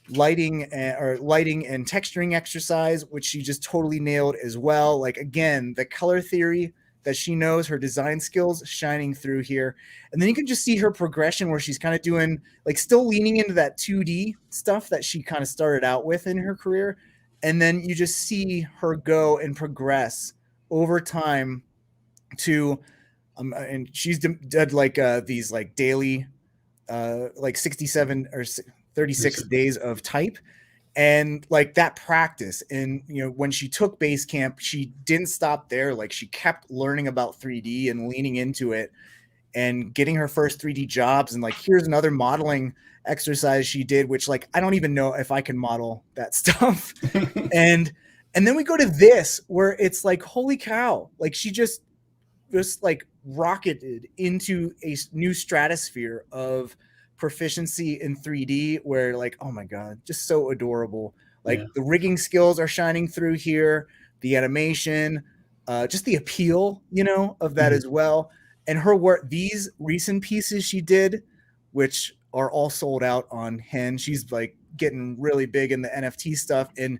lighting and texturing exercise, which she just totally nailed as well. Like, again, the color theory that she knows, her design skills shining through here. And then you can just see her progression where she's kind of doing like still leaning into that 2D stuff that she kind of started out with in her career. And then you just see her go and progress over time to and she's did like these like daily like 67 or 36 days of type, and like that practice. And you know, when she took Basecamp, she didn't stop there. Like she kept learning about 3D and leaning into it and getting her first 3D jobs. And like here's another modeling exercise she did, which like I don't even know if I can model that stuff. and then we go to this where it's like, holy cow, like she just like rocketed into a new stratosphere of proficiency in 3D, where like, oh my god, just so adorable. Like the rigging skills are shining through here, the animation, just the appeal, you know, of that as well. And her work, these recent pieces she did, which are all sold out on Hen. She's like getting really big in the NFT stuff, and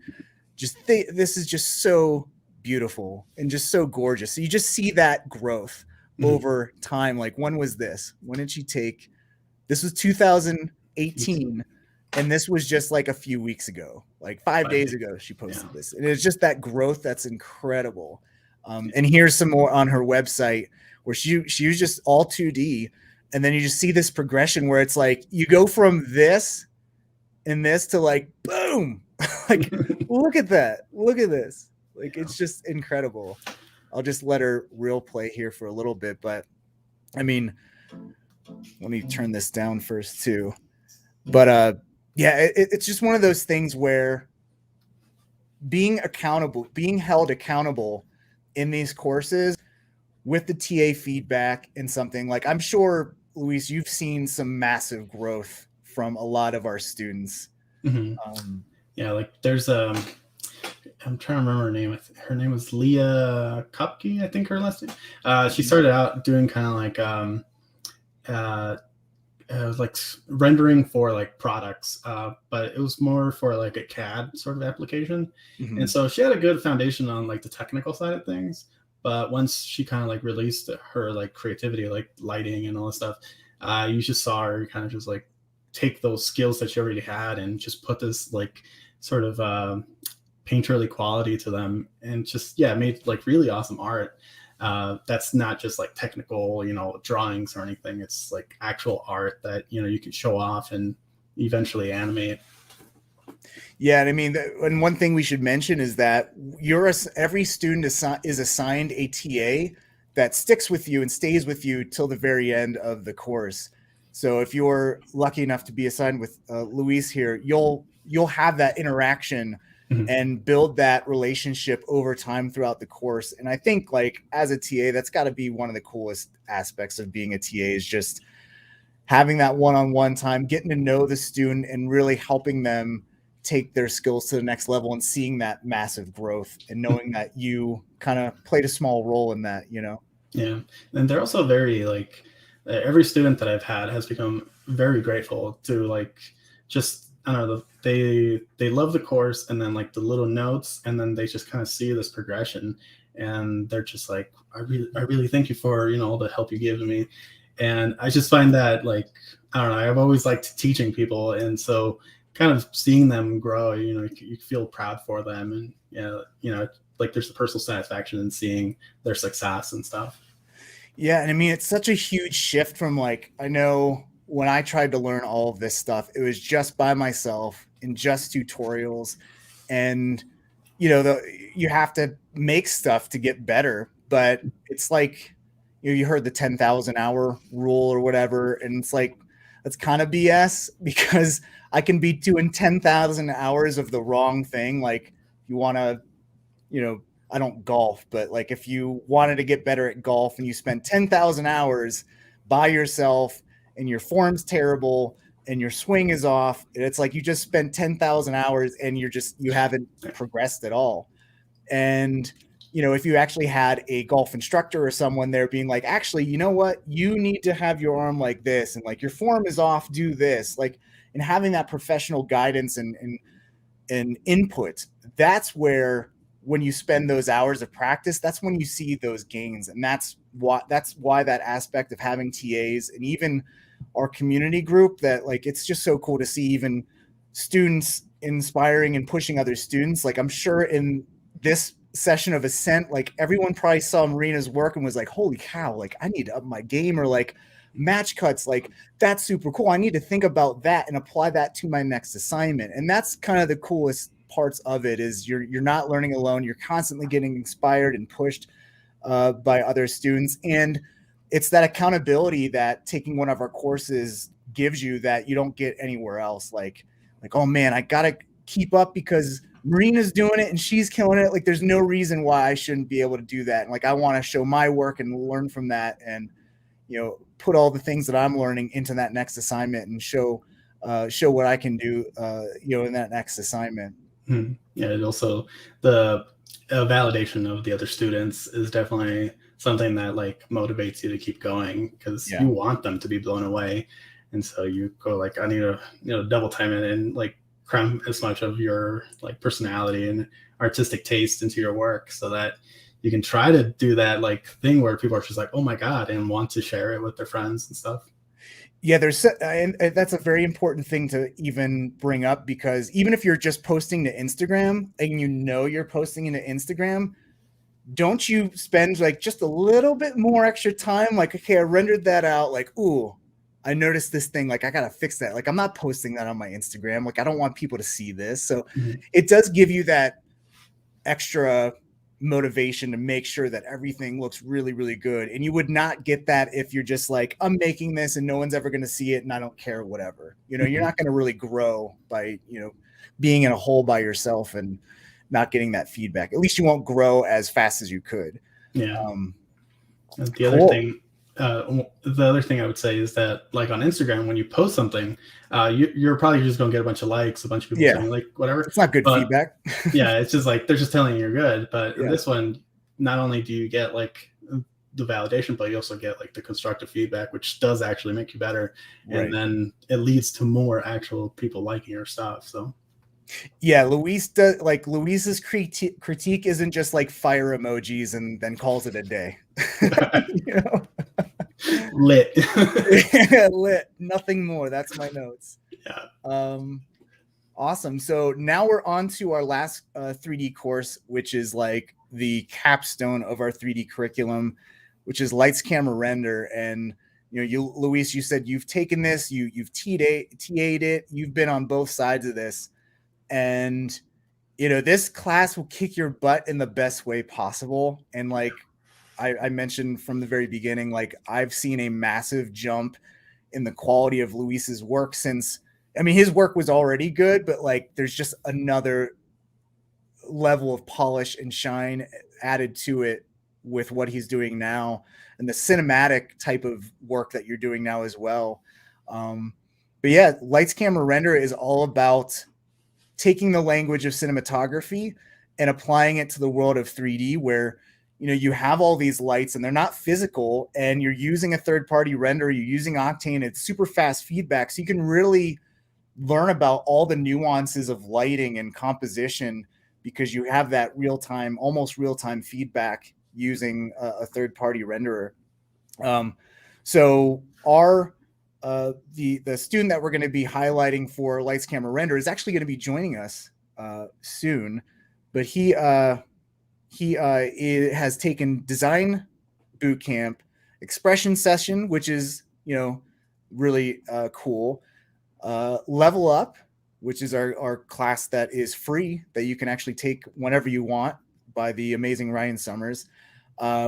just this is just so beautiful and just so gorgeous. So you just see that growth over time. Like, when was this? When did she take? This was 2018, and this was just like a few weeks ago, like 5 days ago she posted this. And it's just that growth that's incredible. And here's some more on her website where she was just all 2D, and then you just see this progression where it's like you go from this and this to like boom. Like look at that, look at this. Like it's just incredible. I'll just let her real play here for a little bit, but I mean, let me turn this down first too. But yeah, it's just one of those things where being held accountable in these courses with the TA feedback and something like, I'm sure, Luis, you've seen some massive growth from a lot of our students. Yeah, like there's I'm trying to remember her name. Her name was Leah Kopke, I think her last name. She started out doing kind of like it was like rendering for like products, but it was more for like a CAD sort of application. And so she had a good foundation on like the technical side of things. But once she kind of like released her like creativity, like lighting and all this stuff, you just saw her kind of just like take those skills that she already had and just put this like sort of painterly quality to them, and just made like really awesome art. that's not just like technical, drawings or anything. It's like actual art that, you can show off and eventually animate. Yeah, and I mean, and one thing we should mention is that every student is assigned a TA that sticks with you and stays with you till the very end of the course. So if you're lucky enough to be assigned with Luis here, you'll have that interaction and build that relationship over time throughout the course. And I think, like, as a TA, that's got to be one of the coolest aspects of being a TA, is just having that one-on-one time, getting to know the student and really helping them take their skills to the next level, and seeing that massive growth and knowing that you kind of played a small role in that, Yeah. And they're also very, like, every student that I've had has become very grateful to, like, just, I don't know, they love the course, and then like the little notes, and then they just kind of see this progression, and they're just like, I really thank you for, all the help you give to me. And I just find that, like, I don't know, I've always liked teaching people, and so kind of seeing them grow, you feel proud for them, and like there's the personal satisfaction in seeing their success and stuff. Yeah, and I mean, it's such a huge shift from, like, I know when I tried to learn all of this stuff, it was just by myself in just tutorials, and you have to make stuff to get better, but it's like, you heard the 10,000 hour rule or whatever, and it's like, that's kind of BS, because I can be doing 10,000 hours of the wrong thing. Like, if you want to, I don't golf, but like, if you wanted to get better at golf and you spend 10,000 hours by yourself and your form's terrible and your swing is off, it's like you just spent 10,000 hours and you haven't progressed at all. And if you actually had a golf instructor or someone there being like, actually, you know what, you need to have your arm like this, and like your form is off, do this, like, and having that professional guidance and input, that's where, when you spend those hours of practice, that's when you see those gains. And that's why that aspect of having TAs, and even our community group, that, like, it's just so cool to see even students inspiring and pushing other students. Like, I'm sure in this session of Ascent, like, everyone probably saw Marina's work and was like, holy cow, like, I need to up my game, or like match cuts, like, that's super cool, I need to think about that and apply that to my next assignment. And that's kind of the coolest parts of it, is you're not learning alone, you're constantly getting inspired and pushed by other students. And it's that accountability that taking one of our courses gives you that you don't get anywhere else. Like, oh man, I gotta keep up because Marina's doing it and she's killing it. Like, there's no reason why I shouldn't be able to do that. And like, I want to show my work and learn from that, and put all the things that I'm learning into that next assignment, and show what I can do in that next assignment. Yeah, and also the validation of the other students is definitely something that, like, motivates you to keep going, because you want them to be blown away. And so you go like, I need to double time it and like cram as much of your like personality and artistic taste into your work, so that you can try to do that like thing where people are just like, oh my God, and want to share it with their friends and stuff. Yeah, and that's a very important thing to even bring up, because even if you're just posting to Instagram and you're posting into Instagram, don't you spend like just a little bit more extra time? Like, okay, I rendered that out. Like, ooh, I noticed this thing. Like, I got to fix that. Like, I'm not posting that on my Instagram. Like, I don't want people to see this. So it does give you that extra motivation to make sure that everything looks really, really good. And you would not get that if you're just like, I'm making this and no one's ever going to see it and I don't care, whatever. You're not going to really grow by, being in a hole by yourself and not getting that feedback. At least you won't grow as fast as you could. Yeah. The other thing I would say is that, like, on Instagram, when you post something, you're probably just gonna get a bunch of likes, a bunch of people saying like whatever. It's not good feedback. Yeah, it's just like they're just telling you you're good. But in this one, not only do you get like the validation, but you also get like the constructive feedback, which does actually make you better. Right. And then it leads to more actual people liking your stuff. So yeah, Luis's critique isn't just like fire emojis and then calls it a day. Lit. Lit, nothing more. That's my notes. Yeah. Awesome. So now we're on to our last 3D course, which is like the capstone of our 3D curriculum, which is lights, camera, render. And Luis, you said you've taken this, you've TA'd it, you've been on both sides of this, and this class will kick your butt in the best way possible. And like I mentioned from the very beginning, like I've seen a massive jump in the quality of Luis's work since, I mean, his work was already good, but like there's just another level of polish and shine added to it with what he's doing now, and the cinematic type of work that you're doing now as well. But yeah, lights, camera, render is all about taking the language of cinematography and applying it to the world of 3D, where you have all these lights and they're not physical, and you're using a third-party render, you're using Octane, it's super fast feedback, so you can really learn about all the nuances of lighting and composition because you have that real-time, almost real-time feedback using a third-party renderer. So our the student that we're going to be highlighting for lights, camera, render is actually going to be joining us soon, but he has taken design boot camp, expression session, which is really cool, level up, which is our class that is free, that you can actually take whenever you want, by the amazing Ryan Summers,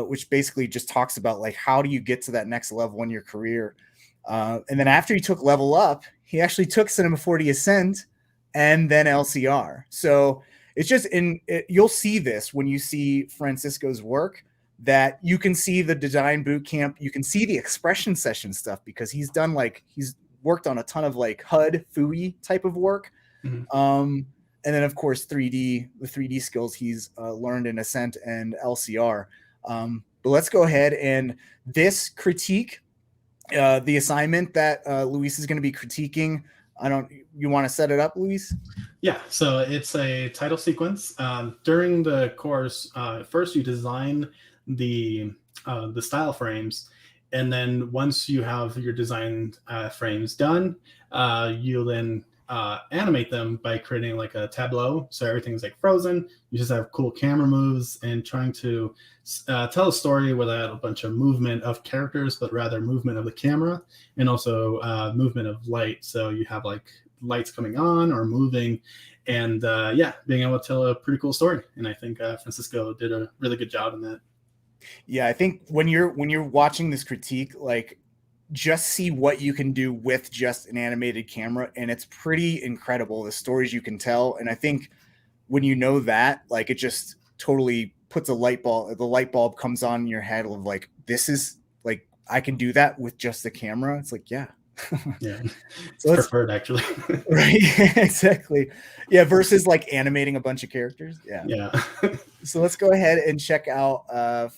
which basically just talks about like how do you get to that next level in your career. And then after he took level up, he actually took Cinema 4D Ascent and then LCR. So it's just you'll see this when you see Francisco's work, that you can see the design boot camp, you can see the expression session stuff, because he's worked on a ton of like HUD, FUI type of work. Mm-hmm. And then of course the 3D skills he's learned in Ascent and LCR. But let's go ahead, and this critique, the assignment that Luis is going to be critiquing, you want to set it up, Luis? Yeah, so it's a title sequence. During the course, first you design the style frames, and then once you have your design frames done, you'll then animate them by creating like a tableau. So everything's like frozen. You just have cool camera moves and trying to tell a story without a bunch of movement of characters, but rather movement of the camera, and also movement of light. So you have like lights coming on or moving, and being able to tell a pretty cool story. And I think Francisco did a really good job in that. Yeah, I think when you're watching this critique, like, just see what you can do with just an animated camera, and it's pretty incredible, the stories you can tell. And I think when you know that, like, it just totally puts the light bulb comes on in your head of like, this is like, I can do that with just the camera. It's like, yeah. Yeah, so it's preferred actually. Right. Exactly. Yeah, versus like animating a bunch of characters. Yeah. So let's go ahead and check out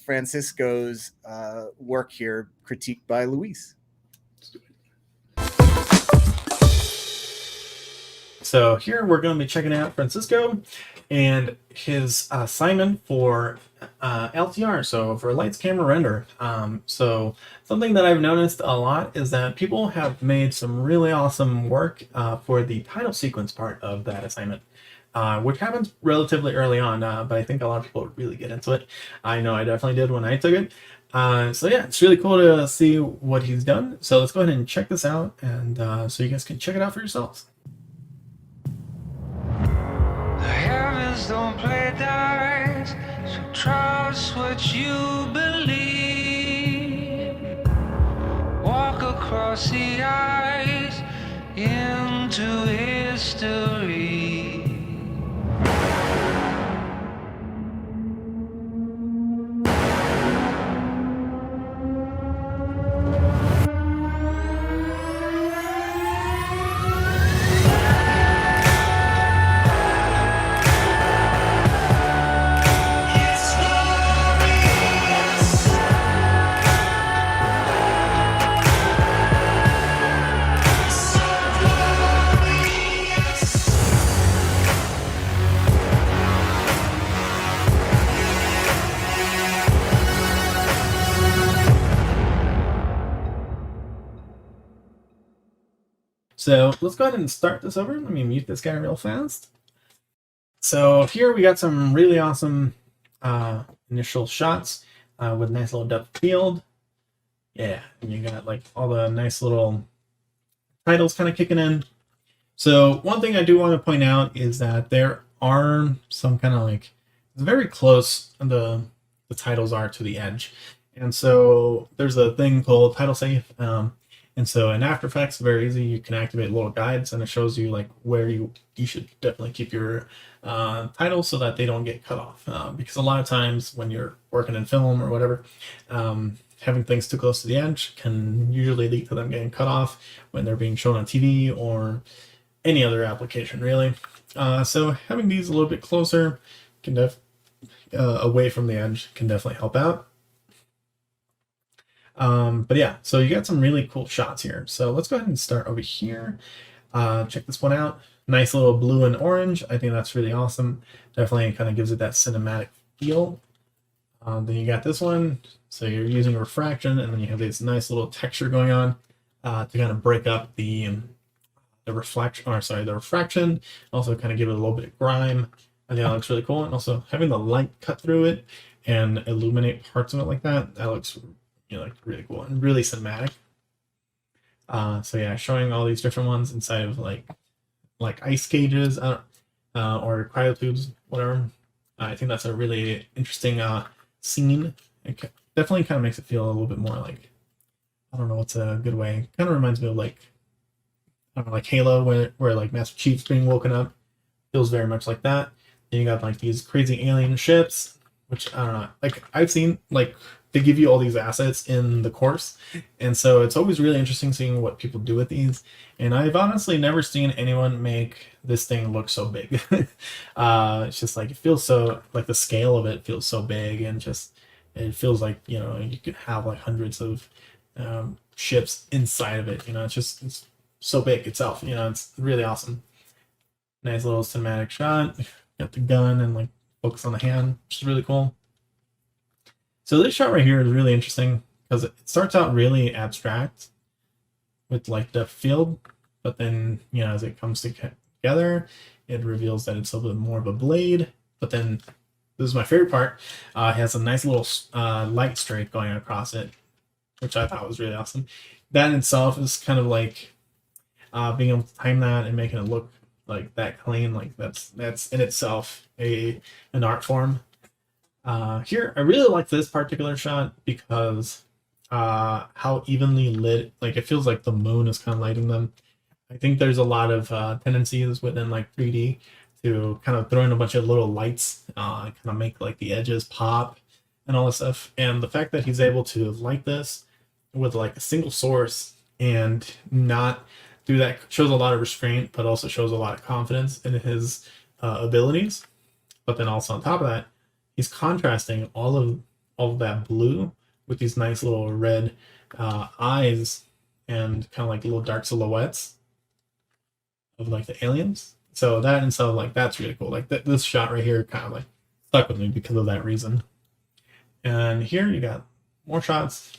Francisco's work here, critiqued by Luis. So here we're going to be checking out Francisco and his assignment for LTR, so for lights, camera, render. So something that I've noticed a lot is that people have made some really awesome work for the title sequence part of that assignment, which happens relatively early on, but I think a lot of people really get into it. I know I definitely did when I took it. So yeah, it's really cool to see what he's done. So let's go ahead and check this out, and so you guys can check it out for yourselves. The heavens don't play dice, so trust what you believe. Walk across the ice into history. So let's go ahead and start this over. Let me mute this guy real fast. So here we got some really awesome initial shots with nice little depth of field. Yeah, and you got like all the nice little titles kind of kicking in. So one thing I do want to point out is that there are some kind of like, it's very close, the titles are to the edge. And so there's a thing called title safe. And so in After Effects, very easy, you can activate little guides and it shows you like where you should definitely keep your titles so that they don't get cut off. Because a lot of times when you're working in film or whatever, having things too close to the edge can usually lead to them getting cut off when they're being shown on TV or any other application, really. So having these a little bit closer can away from the edge can definitely help out. But yeah, so you got some really cool shots here. So let's go ahead and start over here. Check this one out. Nice little blue and orange. I think that's really awesome. Definitely kind of gives it that cinematic feel. Then you got this one. So you're using refraction, and then you have this nice little texture going on to kind of break up the refraction. Also kind of give it a little bit of grime. I think that looks really cool. And also having the light cut through it and illuminate parts of it like that, that looks like really cool and really cinematic. So yeah, showing all these different ones inside of like ice cages or cryotubes, whatever. I think that's a really interesting scene. It definitely kind of makes it feel a little bit more like, I don't know what's a good way. Kind of reminds me of like, I don't know, like Halo, where like Master Chief's being woken up. Feels very much like that. Then you got like these crazy alien ships, which I don't know. Like I've seen like they give you all these assets in the course, and so it's always really interesting seeing what people do with these. And I've honestly never seen anyone make this thing look so big. It's just like it feels so like the scale of it feels so big, and just it feels like you could have like hundreds of ships inside of it. It's so big itself. It's really awesome. Nice little cinematic shot. Got the gun and like focus on the hand, which is really cool. So this shot right here is really interesting because it starts out really abstract with like depth field, but then as it comes together, it reveals that it's a little bit more of a blade. But then this is my favorite part. It has a nice little light streak going across it, which I thought was really awesome. That in itself is kind of like being able to time that and making it look like that clean, like that's in itself an art form. Here I really like this particular shot because how evenly lit, like it feels like the moon is kind of lighting them. I think there's a lot of tendencies within like 3D to kind of throw in a bunch of little lights, kind of make like the edges pop and all this stuff. And the fact that he's able to light this with like a single source and not do that shows a lot of restraint, but also shows a lot of confidence in his abilities. But then also on top of that, he's contrasting all of that blue with these nice little red eyes and kind of like little dark silhouettes of like the aliens. So that in itself, like that's really cool. Like this shot right here kind of like stuck with me because of that reason. And here you got more shots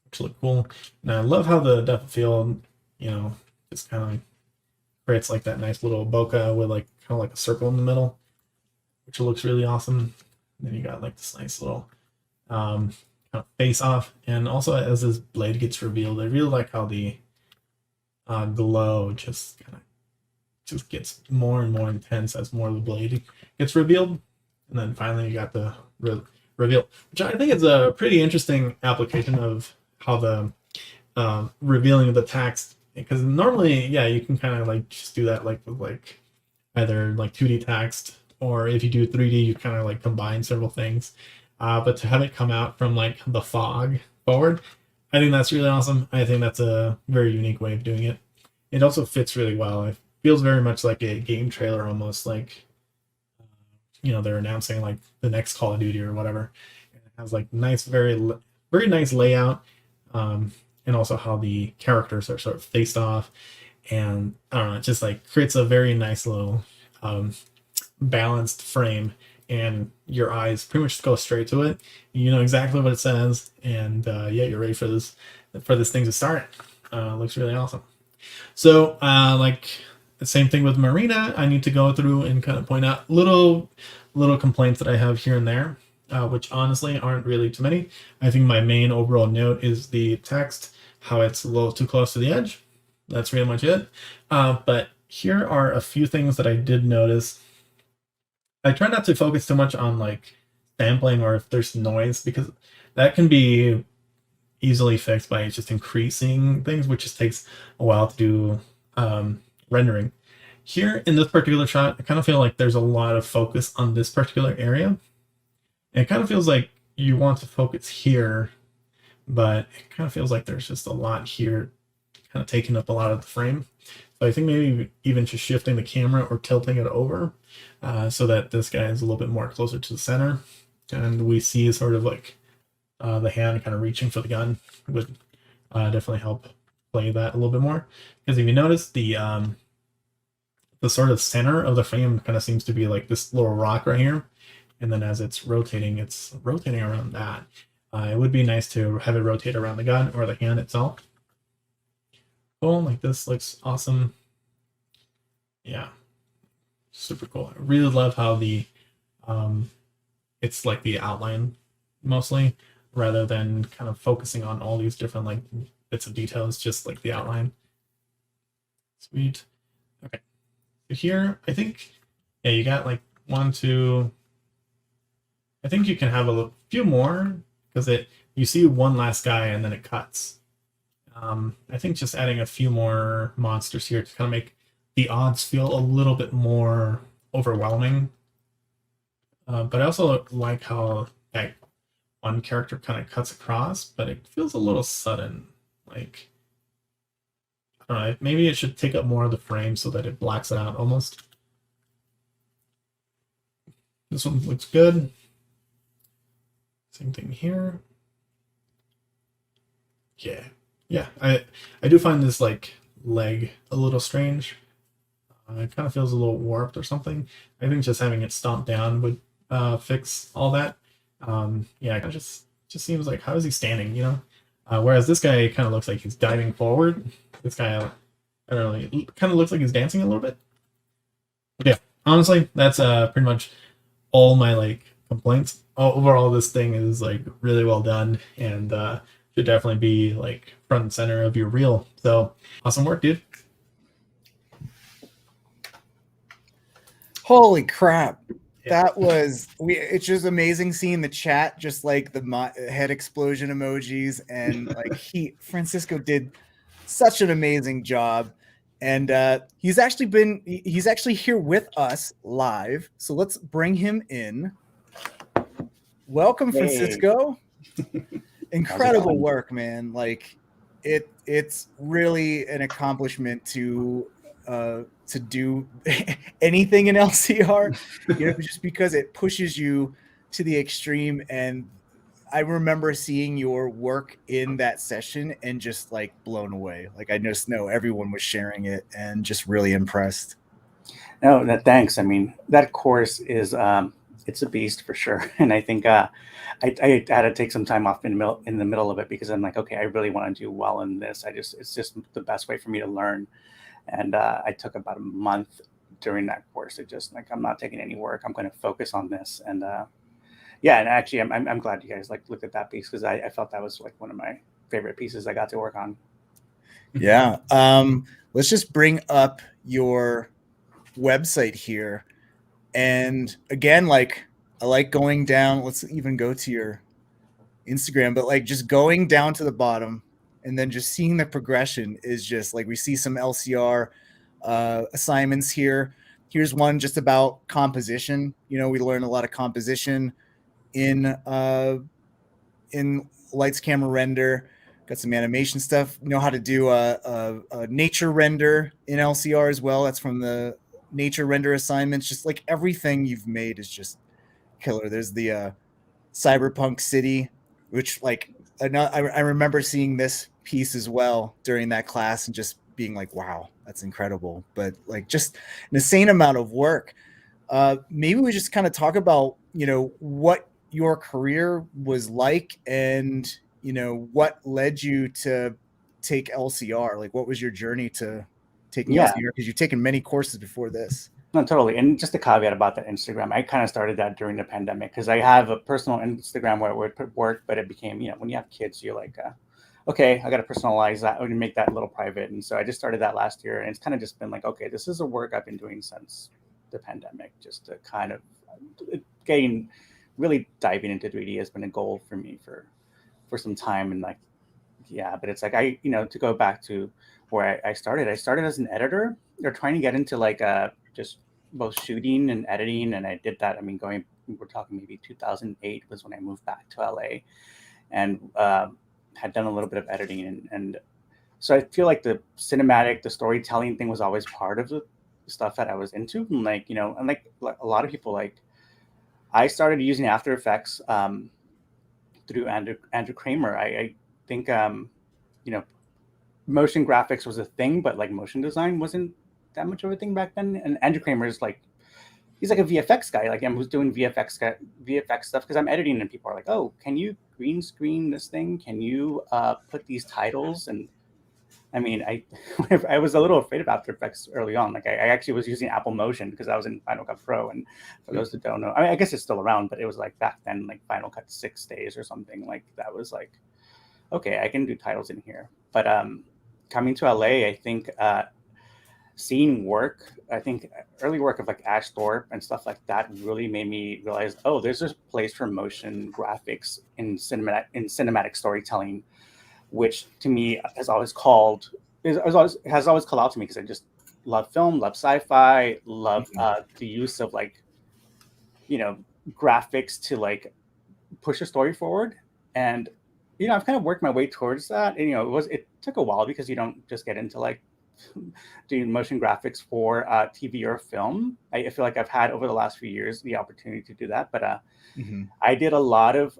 which look cool. And I love how the depth of field, just kind of like creates like that nice little bokeh with like kind of like a circle in the middle, which looks really awesome. And then you got like this nice little kind of face off. And also as this blade gets revealed, I really like how the glow just gets more and more intense as more of the blade gets revealed. And then finally you got the reveal, which I think is a pretty interesting application of how the revealing of the text, because normally you can kind of like just do that like with like either like 2D text, or if you do 3D you kind of like combine several things, but to have it come out from like the fog forward, I think that's really awesome. I think that's a very unique way of doing it. It also fits really well. It feels very much like a game trailer, almost like they're announcing like the next Call of Duty or whatever. It has like nice, very nice layout, and also how the characters are sort of faced off, and I don't know, it just like creates a very nice little balanced frame, and your eyes pretty much go straight to it. You know exactly what it says, and you're ready for this thing to start. Looks really awesome. So like the same thing with Marina, I need to go through and kind of point out little little complaints that I have here and there, which honestly aren't really too many. I think my main overall note is the text, how it's a little too close to the edge. That's pretty much it. But here are a few things that I did notice. I try not to focus too much on like sampling or if there's noise, because that can be easily fixed by just increasing things, which just takes a while to do rendering. Here in this particular shot, I kind of feel like there's a lot of focus on this particular area. And it kind of feels like you want to focus here, but it kind of feels like there's just a lot here kind of taking up a lot of the frame. So I think maybe even just shifting the camera or tilting it over so that this guy is a little bit more closer to the center. And we see sort of like the hand kind of reaching for the gun would definitely help play that a little bit more. Because if you notice, the sort of center of the frame kind of seems to be like this little rock right here. And then as it's rotating around that. It would be nice to have it rotate around the gun or the hand itself. Cool, like this looks awesome. Yeah, super cool. I really love how the it's like the outline mostly, rather than kind of focusing on all these different like bits of details, just like the outline. Sweet. Okay, so here I think, yeah, you got like 1, 2. I think you can have a few more because you see one last guy and then it cuts. I think just adding a few more monsters here to kind of make the odds feel a little bit more overwhelming. But I also like how that one character kind of cuts across, but it feels a little sudden. Like, I don't know, maybe it should take up more of the frame so that it blacks it out almost. This one looks good. Same thing here. Yeah, I do find this like leg a little strange. It kind of feels a little warped or something. I think just having it stomped down would fix all that. Yeah, it just seems like, how is he standing, you know? Whereas this guy kind of looks like he's diving forward. This guy, I don't know, it kind of looks like he's dancing a little bit. But yeah, honestly, that's pretty much all my like complaints. Overall, this thing is like really well done and should definitely be like front and center of your reel. So awesome work, dude. Holy crap. That was it's just amazing seeing the chat, just like the head explosion emojis, and like Francisco did such an amazing job. And he's actually here with us live. So let's bring him in. Welcome, Francisco. Incredible work, man. Like it's really an accomplishment to do anything in LCR, you know, just because it pushes you to the extreme. And I remember seeing your work in that session and just like blown away. Like I just know everyone was sharing it and just really impressed. No, thanks. I mean, that course is it's a beast for sure. And I think I had to take some time off in the middle of it because I'm like, okay, I really want to do well in this. It's just the best way for me to learn. And I took about a month during that course to just like, I'm not taking any work. I'm going to focus on this. And yeah, and actually, I'm glad you guys like looked at that piece because I felt that was like one of my favorite pieces I got to work on. Yeah. Let's just bring up your website here. And again, like I like going down, let's even go to your Instagram, but like just going down to the bottom and then just seeing the progression is just like, we see some LCR assignments here. Here's one just about composition. You know, we learn a lot of composition in lights, camera, render. Got some animation stuff. Know how to do a nature render in LCR as well. That's from the nature render assignments. Just like everything you've made is just killer. There's the cyberpunk city, which like I remember seeing this piece as well during that class and just being like, wow, that's incredible. But like just an insane amount of work. Maybe we just kind of talk about, you know, what your career was like and, you know, what led you to take LCR? Like what was your journey to taking LCR? Because you've taken many courses before this. No, totally. And just a caveat about that Instagram, I kind of started that during the pandemic because I have a personal Instagram where I would put work, but it became, when you have kids, you're like, okay, I got to personalize that and make that a little private. And so I just started that last year, and it's kind of just been like, okay, this is a work I've been doing since the pandemic, just to kind of getting really diving into 3D has been a goal for me for some time. And like, yeah, but it's like to go back to where I started as an editor. They're trying to get into like just both shooting and editing, and I did that. I mean, we're talking maybe 2008 was when I moved back to LA, and had done a little bit of editing, and so I feel like the storytelling thing was always part of the stuff that I was into, and like and like a lot of people, like I started using After Effects through Andrew Kramer. I think motion graphics was a thing, but like motion design wasn't that much of a thing back then. And Andrew Kramer is like, he's like a VFX guy. Like I was doing VFX stuff because I'm editing, and people are like, "Oh, can you green screen this thing? Can you put these titles?" And I mean, I was a little afraid of After Effects early on. Like I actually was using Apple Motion because I was in Final Cut Pro. And for those that don't know, I mean, I guess it's still around, but it was like back then, like Final Cut 6 days or something. Like that was like, okay, I can do titles in here. But coming to LA, I think seeing work, I think early work of like Ash Thorpe and stuff like that really made me realize, oh, there's a place for motion graphics in cinematic storytelling, which to me has always called out to me because I just love film, love sci-fi, love the use of like graphics to like push a story forward. And I've kind of worked my way towards that. And it took a while because you don't just get into like doing motion graphics for TV or film. I feel like I've had over the last few years the opportunity to do that, but I did a lot of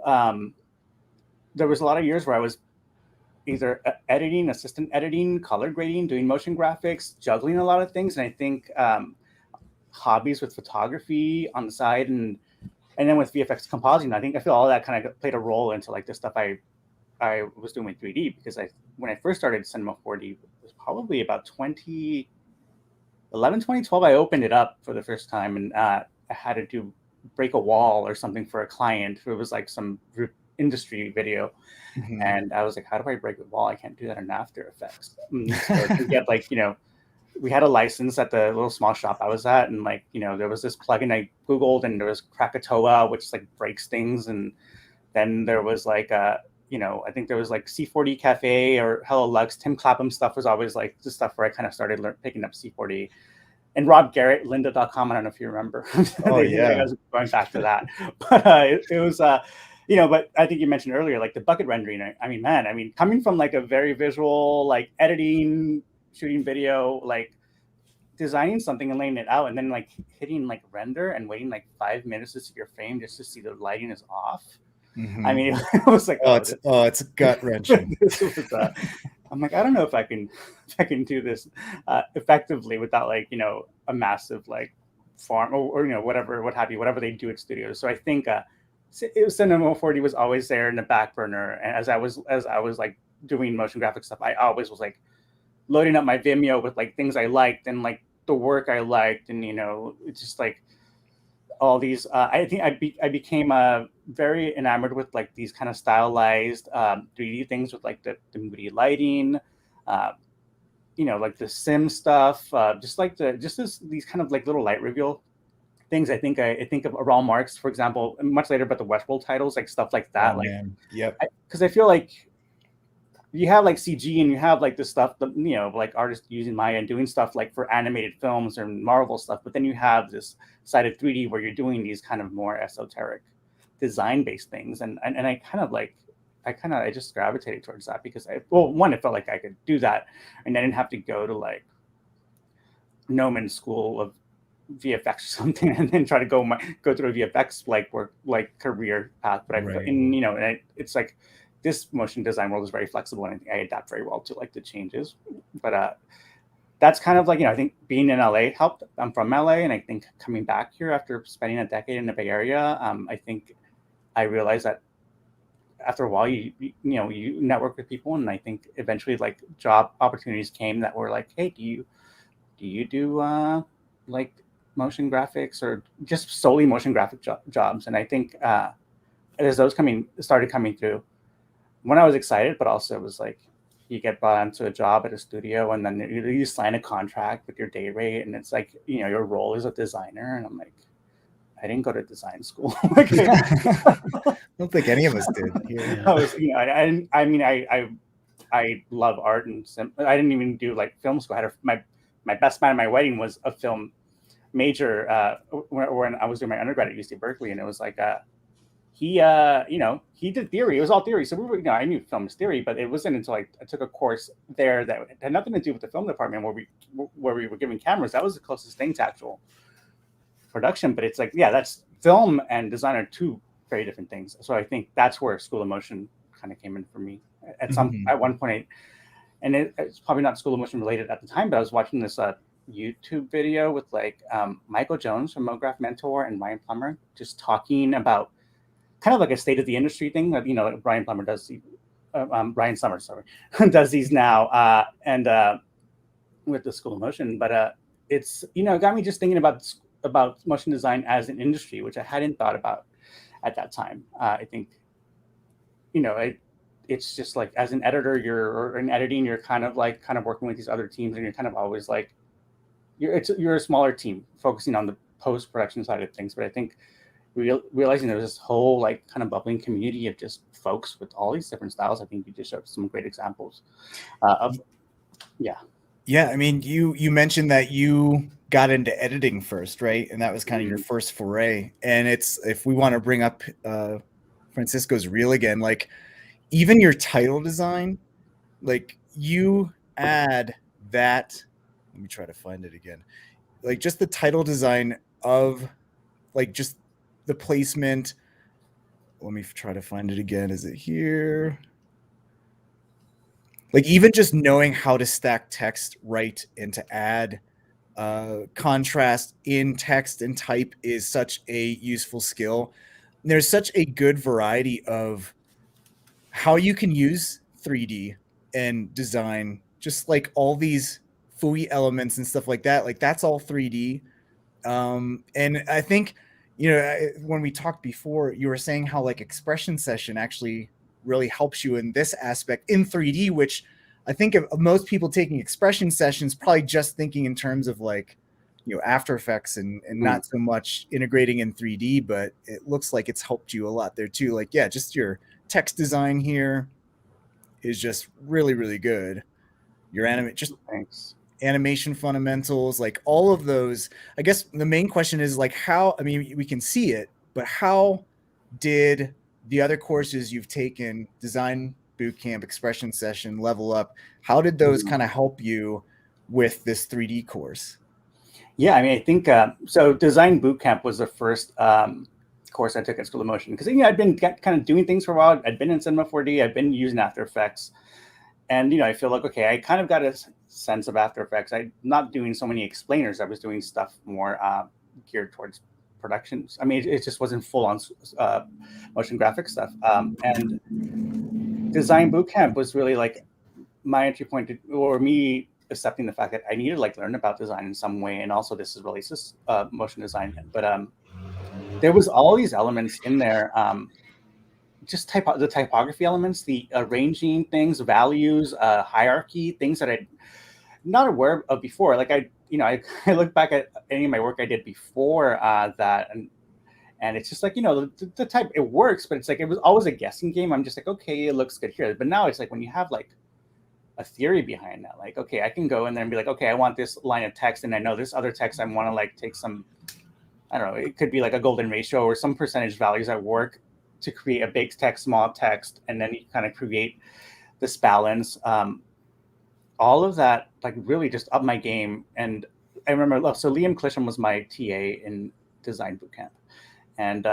there was a lot of years where I was either editing, assistant editing, color grading, doing motion graphics, juggling a lot of things. And I think hobbies with photography on the side, and then with VFX compositing, I feel all that kind of played a role into like the stuff I was doing with 3D, because when I first started Cinema 4D, it was probably about 2011, 2012. I opened it up for the first time, and I had to break a wall or something for a client. It was like some industry video. And I was like, how do I break the wall? I can't do that in After Effects. So to get like, we had a license at the little small shop I was at, and like, there was this plugin I Googled, and there was Krakatoa, which like breaks things. And then there was like, I think there was like C4D Cafe or Hello Lux. Tim Clapham stuff was always like the stuff where I kind of started picking up C4D. And Rob Garrett, lynda.com, I don't know if you remember. Oh, yeah. I was going back to that. But it was, but I think you mentioned earlier, like the bucket rendering. I mean, coming from like a very visual, like editing, shooting video, like designing something and laying it out, and then like hitting like render and waiting like 5 minutes to see your frame just to see the lighting is off. I mean, it was like, it's gut wrenching. I'm like, I don't know if I can do this effectively without like, a massive like farm or whatever they do at studios. So I think Cinema 4D was always there in the back burner. And as I was like doing motion graphic stuff, I always was like loading up my Vimeo with like things I liked and like the work I liked. And, it's just like all these, I think I became very enamored with like these kind of stylized 3D things with like the moody lighting, like the sim stuff, these kind of like little light reveal things. I think of Raul Marx, for example, much later, but the Westworld titles, like stuff like that. Because I feel like you have like CG and you have like this stuff, like artists using Maya and doing stuff like for animated films or Marvel stuff. But then you have this side of 3D where you're doing these kind of more esoteric design-based things. And I just gravitated towards that because it felt like I could do that and I didn't have to go to like Gnomon School of VFX or something and then try to go through a VFX like career path. But it's like, this motion design world is very flexible, and I think I adapt very well to like the changes. But that's kind of like, I think being in LA helped. I'm from LA, and I think coming back here after spending a decade in the Bay Area, I think I realized that after a while, you network with people, and I think eventually like job opportunities came that were like, hey, do you do like motion graphics or just solely motion graphic jobs. And I think as those started coming through, when I was excited, but also it was like you get brought onto a job at a studio and then you sign a contract with your day rate, and it's like, you know, your role is a designer. And I'm like, I didn't go to design school. I don't think any of us did here. I was, you know, I mean, I love art, and I didn't even do like film school. I had my best man at my wedding was a film major when I was doing my undergrad at UC Berkeley, and it was like he you know, he did theory. It was all theory, so we were, you know, I knew film is theory, but it wasn't until I took a course there that had nothing to do with the film department where we were given cameras. That was the closest thing to actual production. But it's like, yeah, that's film and design are two very different things. So I think that's where School of Motion kind of came in for me at one point. And it's probably not School of Motion related at the time, but I was watching this YouTube video with like Michael Jones from MoGraph Mentor and Ryan Plummer just talking about kind of like a state of the industry thing that, you know, Ryan Plummer does, Ryan Summers, sorry, does these now and with the School of Motion. But it's, you know, it got me just thinking about motion design as an industry, which I hadn't thought about at that time. I think, you know, it's just like as an editor, or in editing, you're kind of working with these other teams, and you're kind of always like, you're a smaller team focusing on the post-production side of things. But I think realizing there's this whole like kind of bubbling community of just folks with all these different styles. I think you just showed some great examples of, yeah. Yeah, I mean, you mentioned that you got into editing first, right? And that was kind of your first foray. And it's, if we want to bring up Francisco's reel again, like even your title design, like you add that, let me try to find it again. Like just the title design of like just the placement. Let me try to find it again. Is it here? Like even just knowing how to stack text right and to add contrast in text and type is such a useful skill. There's such a good variety of how you can use 3D and design, just like all these FUI elements and stuff like that. Like that's all 3D. And I think, you know, when we talked before, you were saying how like expression session actually really helps you in this aspect in 3D, which I think of most people taking expression sessions probably just thinking in terms of like, you know, After Effects and not so much integrating in 3D, but it looks like it's helped you a lot there too. Like, yeah, just your text design here is just really, really good. Your animation fundamentals, like all of those. I guess the main question is like how, I mean, we can see it, but how did the other courses you've taken, design bootcamp, expression session, level up, how did those kind of help you with this 3D course? Yeah, I mean, I think so. Design bootcamp was the first course I took at School of Motion because, you know, I'd been kind of doing things for a while. I'd been in Cinema 4D. I'd been using After Effects, and you know, I feel like, okay, I kind of got a sense of After Effects. I'm not doing so many explainers. I was doing stuff more geared towards productions. I mean, it just wasn't full on motion graphic stuff. And Design Bootcamp was really like my entry point to, or me accepting the fact that I needed to like learn about design in some way. And also this is really just motion design. But there was all these elements in there, just the typography elements, the arranging things, values, hierarchy, things that I'd not aware of before. Like I look back at any of my work I did before that, and it's just like, you know, the type, it works, but it's like, it was always a guessing game. I'm just like, okay, it looks good here. But now it's like when you have like a theory behind that, like, okay, I can go in there and be like, okay, I want this line of text, and I know this other text, I want to like take some, I don't know, it could be like a golden ratio or some percentage values at work to create a big text, small text, and then you kind of create this balance. All of that like really just upped my game. And I remember, so Liam Clisham was my TA in Design Bootcamp. And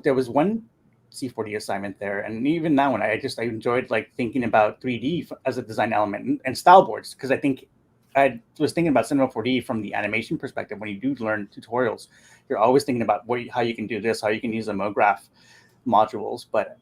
there was one C4D assignment there. And even that one, I enjoyed like thinking about 3D as a design element and style boards. Because I think I was thinking about Cinema 4D from the animation perspective. When you do learn tutorials, you're always thinking about how you can do this, how you can use the MoGraph modules. But,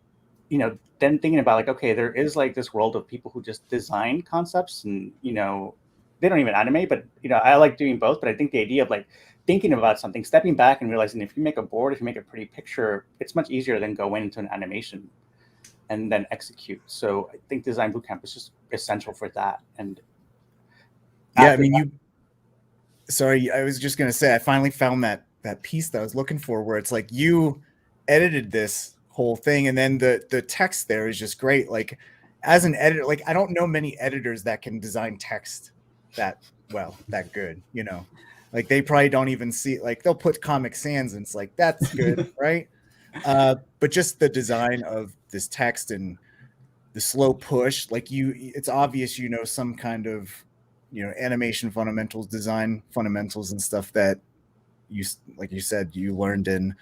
you know, then thinking about like, okay, there is like this world of people who just design concepts and, you know, they don't even animate, but I like doing both. But I think the idea of like thinking about something, stepping back and realizing if you make a board, if you make a pretty picture, it's much easier than go into an animation and then execute. So I think design bootcamp is just essential for that. And yeah, I mean, sorry, I was just gonna say I finally found that piece that I was looking for, where it's like you edited this whole thing, and then the text there is just great. Like as an editor, like I don't know many editors that can design text that good. Like they probably don't even see, like they'll put Comic Sans and it's like that's good, right? But just the design of this text and the slow push, like it's obvious some kind of animation fundamentals, design fundamentals and stuff that like you said you learned in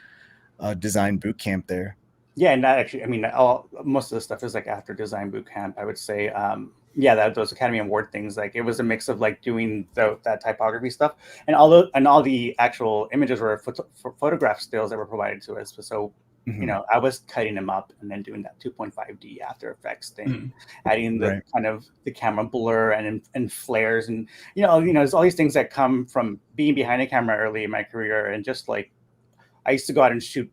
design boot camp there. Yeah, and that actually, I mean, most of the stuff is like after design boot camp, I would say. Those Academy Award things, like it was a mix of like doing that typography stuff, and all the actual images were photograph stills that were provided to us. So I was cutting them up and then doing that 2.5D After Effects thing, adding the kind of the camera blur and flares, and there's all these things that come from being behind a camera early in my career, and just like I used to go out and shoot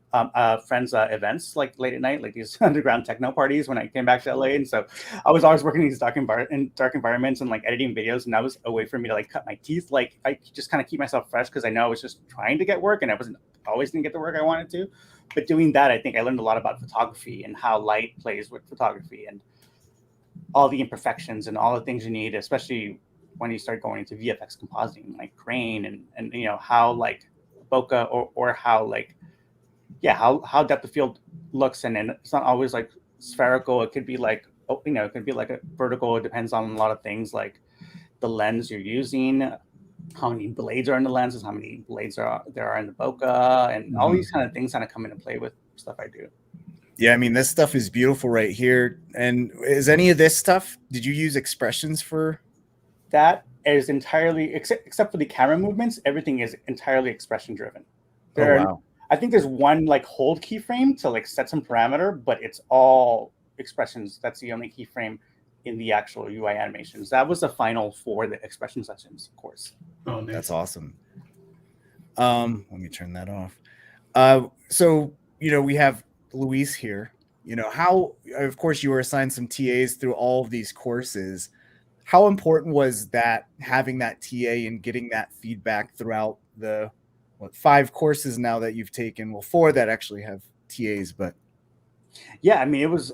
friends' events like late at night, like these underground techno parties when I came back to LA. And so I was always working in these dark environments and like editing videos. And that was a way for me to like cut my teeth. Like I just kind of keep myself fresh because I know I was just trying to get work and I wasn't always going to get the work I wanted to. But doing that, I think I learned a lot about photography and how light plays with photography and all the imperfections and all the things you need, especially when you start going into VFX compositing, like grain and how like bokeh or how like how depth of field looks, and it's not always like spherical. It could be like it could be like a vertical. It depends on a lot of things like the lens you're using, how many blades are in the lenses, how many blades there are in the bokeh, and all these kind of things kind of come into play with stuff I do. Yeah, I mean, this stuff is beautiful right here. And is any of this stuff, did you use expressions for? That is entirely, except for the camera movements, everything is entirely expression driven. Wow. I think there's one like hold keyframe to like set some parameter, but it's all expressions. That's the only keyframe in the actual UI animations. That was the final for the expression sessions, of course. Oh, nice. That's awesome. Let me turn that off. So, we have Luis here. How, of course, you were assigned some TAs through all of these courses. How important was that, having that TA and getting that feedback throughout the 5 courses now that you've taken? Well, 4 that actually have TAs, but yeah, I mean, it was,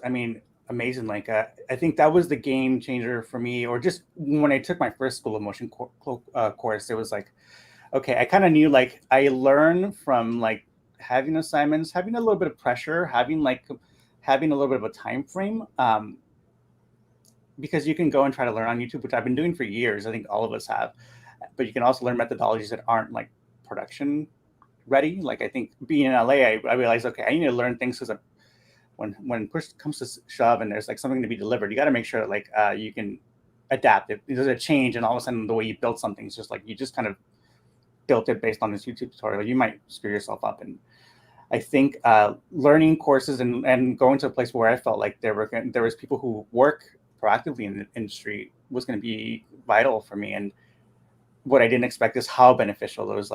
amazing. Like, I think that was the game changer for me, or just when I took my first School of Motion course, it was like, okay, I kind of knew, like, I learned from like having assignments, having a little bit of pressure, having a little bit of a time frame, because you can go and try to learn on YouTube, which I've been doing for years. I think all of us have, but you can also learn methodologies that aren't like production ready. Like I think being in LA, I realized, okay, I need to learn things because when push comes to shove and there's like something to be delivered, you got to make sure that like you can adapt. If there's a change and all of a sudden the way you built something is just like you just kind of built it based on this YouTube tutorial, you might screw yourself up. And I think learning courses and going to a place where I felt like there was people who work proactively in the industry was going to be vital for me. And what I didn't expect is how beneficial those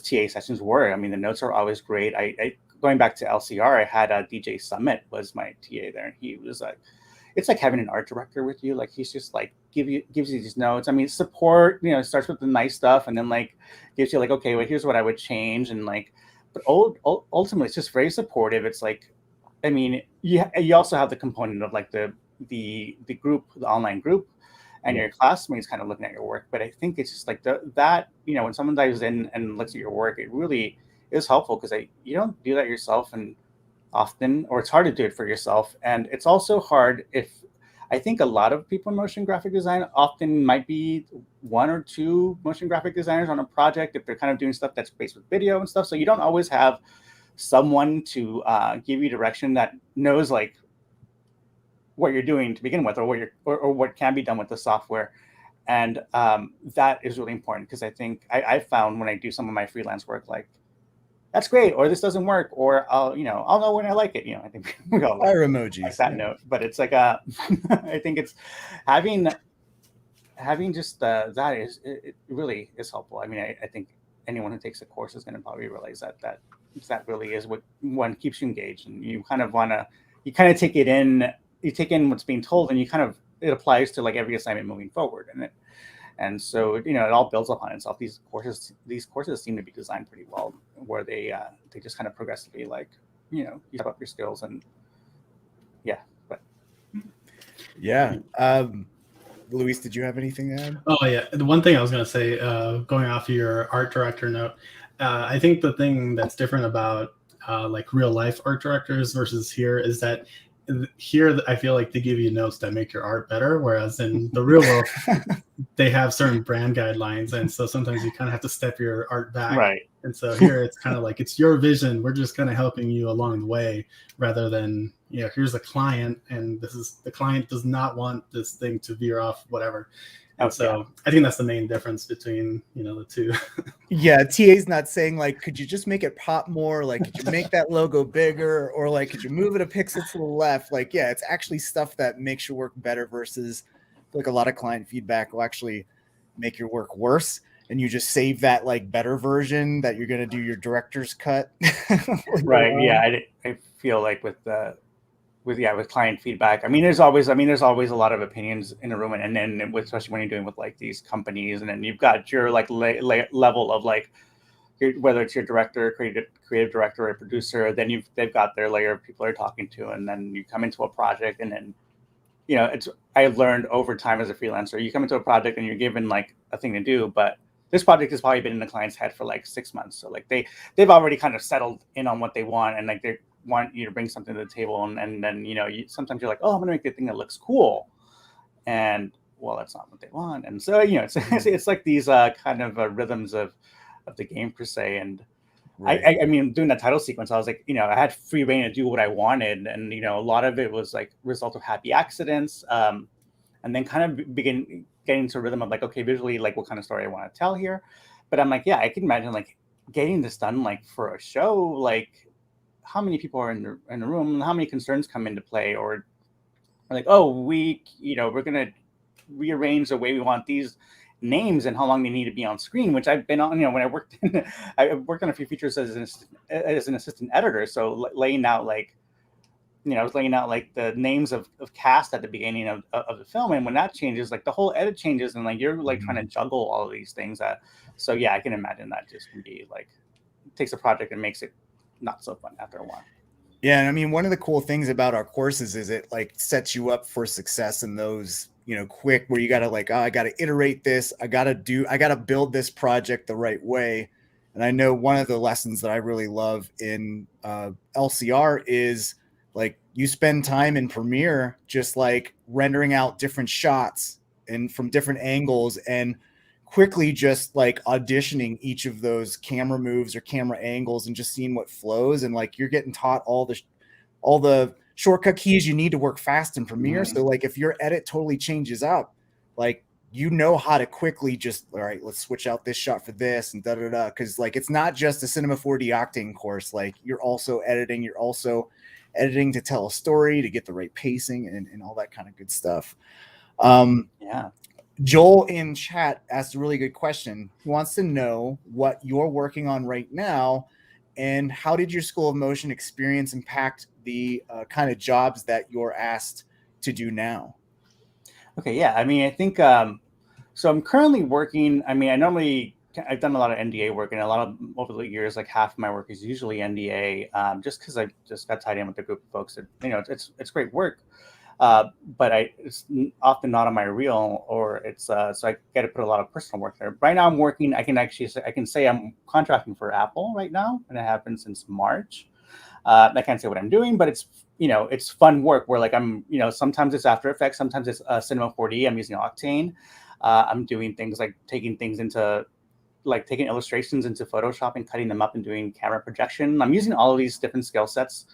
TA sessions were. I mean, the notes are always great. I going back to LCR, I had DJ Summit was my TA there, and he was like, it's like having an art director with you. Like he's just like gives you these notes. I mean, support, starts with the nice stuff and then like gives you like, okay, well, here's what I would change, and like, but ultimately it's just very supportive. It's like, I mean, you also have the component of like the group, the online group, and your classmates kind of looking at your work. But I think it's just like that when someone dives in and looks at your work, it really is helpful, because you don't do that yourself and often, or it's hard to do it for yourself. And it's also hard if, I think a lot of people in motion graphic design often might be 1 or 2 motion graphic designers on a project if they're kind of doing stuff that's based with video and stuff. So you don't always have someone to give you direction that knows like what you're doing to begin with, or what can be done with the software. And that is really important, because I think I found when I do some of my freelance work, like, that's great, or this doesn't work, or I'll know when I like it. I think we all fire emojis, like that note. But it's like I think it's having having just that is it really is helpful. I mean, I think anyone who takes a course is going to probably realize that really is what one keeps you engaged, and you kind of want to you kind of take it in, you take in what's being told, and you kind of it applies to like every assignment moving forward, and so it all builds upon itself. These courses seem to be designed pretty well, where they just kind of progressively like you step up your skills and yeah, but Yeah. Luis, did you have anything to add? Oh yeah, the one thing I was going to say, going off of your art director note, I think the thing that's different about like real life art directors versus here is that here I feel like they give you notes that make your art better, whereas in the real world they have certain brand guidelines, and so sometimes you kind of have to step your art back. right. And so here it's kind of like it's your vision. We're just kind of helping you along the way, rather than here's a client, and the client does not want this thing to veer off whatever. And so I think that's the main difference between the two. Yeah, TA's not saying like, could you just make it pop more? Like, could you make that logo bigger? Or like, could you move it a pixel to the left? Like, yeah, it's actually stuff that makes your work better versus like a lot of client feedback will actually make your work worse. And you just save that like better version that you're going to do your director's cut. Right. Yeah. I feel like with client feedback, I mean, there's always a lot of opinions in a room, and then especially when you're doing with like these companies, and then you've got your like level of like whether it's your director, creative director, or producer, then they've got their layer of people they're talking to, and then you come into a project, and then I've learned over time as a freelancer, you come into a project and you're given like a thing to do, but this project has probably been in the client's head for like 6 months, so like they've already kind of settled in on what they want, and like they want you to bring something to the table, and then sometimes you're like, oh, I'm gonna make the thing that looks cool, and well, that's not what they want, and so it's like these kind of rhythms of the game per se, and right. I mean, doing that title sequence, I was like, I had free reign to do what I wanted, and a lot of it was like result of happy accidents, and then kind of begin getting into a rhythm of like, okay, visually, like what kind of story I want to tell here, but I'm like, yeah, I can imagine like getting this done like for a show, like how many people are in the room, how many concerns come into play, or like, oh, we're gonna rearrange the way we want these names and how long they need to be on screen, which I've been on, when I worked on a few features as an assistant editor, so laying out like I was laying out like the names of cast at the beginning of the film, and when that changes, like the whole edit changes, and like you're like trying to juggle all of these things. So yeah, I can imagine that just can be like takes a project and makes it not so fun after a while. Yeah, and I mean, one of the cool things about our courses is it like sets you up for success in those quick, where you gotta like, oh, I gotta iterate this, I gotta build this project the right way. And I know one of the lessons that I really love in LCR is like you spend time in Premiere just like rendering out different shots and from different angles, and quickly just like auditioning each of those camera moves or camera angles and just seeing what flows, and like you're getting taught all the shortcut keys you need to work fast in Premiere. So like if your edit totally changes up, like how to quickly just, all right, let's switch out this shot for this and because like it's not just a Cinema 4D Octane course, like you're also editing to tell a story, to get the right pacing and all that kind of good stuff. Yeah. Joel in chat asked a really good question. He wants to know what you're working on right now, and how did your School of Motion experience impact the kind of jobs that you're asked to do now? Okay, yeah. I mean, I think so. I'm currently working. I mean, I've done a lot of NDA work, and a lot of over the years, like half of my work is usually NDA, just because I just got tied in with a group of folks that it's great work. But it's often not on my reel, or it's so I got to put a lot of personal work there. Right now, I'm working. I can say I'm contracting for Apple right now, and it happened since March. I can't say what I'm doing, but it's fun work where like I'm sometimes it's After Effects, sometimes it's Cinema 4D. I'm using Octane. I'm doing things like taking illustrations into Photoshop and cutting them up and doing camera projection. I'm using all of these different skill sets,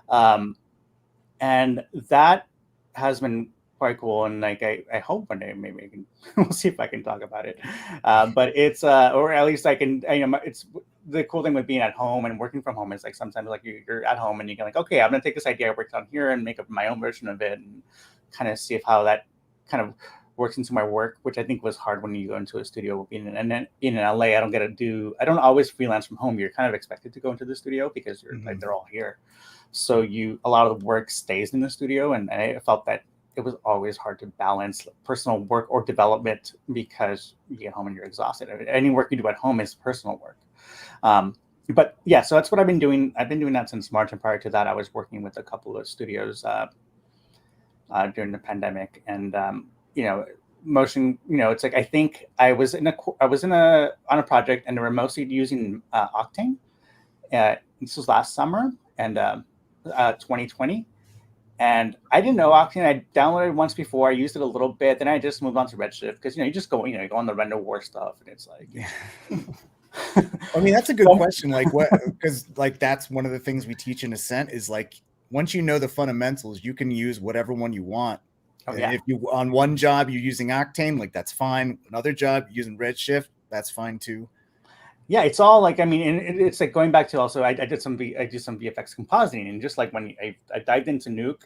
and that has been quite cool, and like I hope one day maybe I can we'll see if I can talk about it, but it's or at least I can it's the cool thing with being at home and working from home is like sometimes like you're at home and you can like, okay, I'm gonna take this idea I worked on here and make up my own version of it and kind of see if how that kind of works into my work, which I think was hard when you go into a studio. Being in LA, I don't always freelance from home. You're kind of expected to go into the studio because you're like, they're all here. So a lot of the work stays in the studio. And I felt that it was always hard to balance personal work or development because you get home and you're exhausted. Any work you do at home is personal work. But yeah, so that's what I've been doing. I've been doing that since March. And prior to that, I was working with a couple of studios during the pandemic. And, motion, it's like, I think I was on a project, and they were mostly using Octane. This was last summer and 2020. And I didn't know Octane. I downloaded it once before. I used it a little bit. Then I just moved on to Redshift because, you just go, you go on the render war stuff, and it's like, I mean, that's a good question. Like what, because like that's one of the things we teach in Ascent is like, once you know the fundamentals, you can use whatever one you want. And if you on one job you're using Octane, like that's fine. Another job you're using Redshift, that's fine too. Yeah, it's all like, I mean, and it's like going back to also I did some VFX compositing, and just like when I dived into Nuke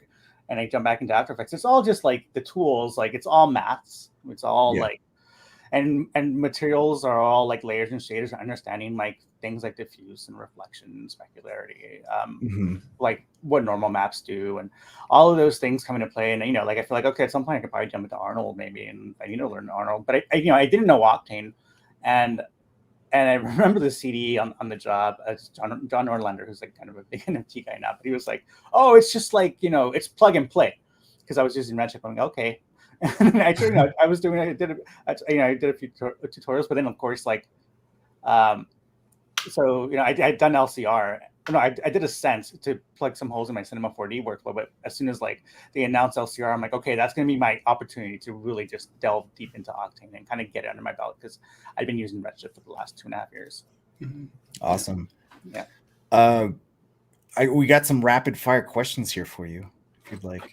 and I jumped back into After Effects, it's all just like the tools, like it's all maths. It's all like and materials are all like layers and shaders, and understanding like things like diffuse and reflection and specularity, like what normal maps do, and all of those things come into play. And like I feel like, okay, at some point I could probably jump into Arnold maybe, and I need to learn Arnold, but I didn't know Octane, and I remember the CD on the job, John Norlander, who's like kind of a big NFT guy now, but he was like, oh, it's just like, it's plug and play, because I was using Redshift. I'm like, okay. And I did a few tutorials, but then of course, like, so, I'd done LCR. No, I did Ascent to plug some holes in my Cinema 4D workflow. But as soon as like they announced LCR, I'm like, okay, that's going to be my opportunity to really just delve deep into Octane and kind of get it under my belt, because I've been using Redshift for the last 2.5 years. Awesome. Yeah. We got some rapid fire questions here for you, if you'd like.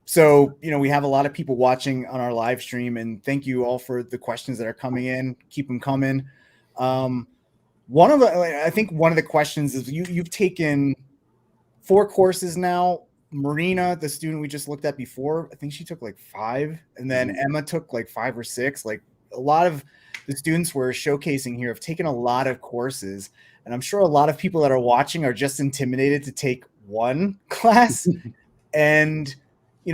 So, we have a lot of people watching on our live stream, and thank you all for the questions that are coming in. Keep them coming. I think one of the questions is you've taken 4 courses now. Marina, the student we just looked at before, I think she took like 5, and then Emma took like 5 or 6. Like a lot of the students we're showcasing here have taken a lot of courses, and I'm sure a lot of people that are watching are just intimidated to take one class. And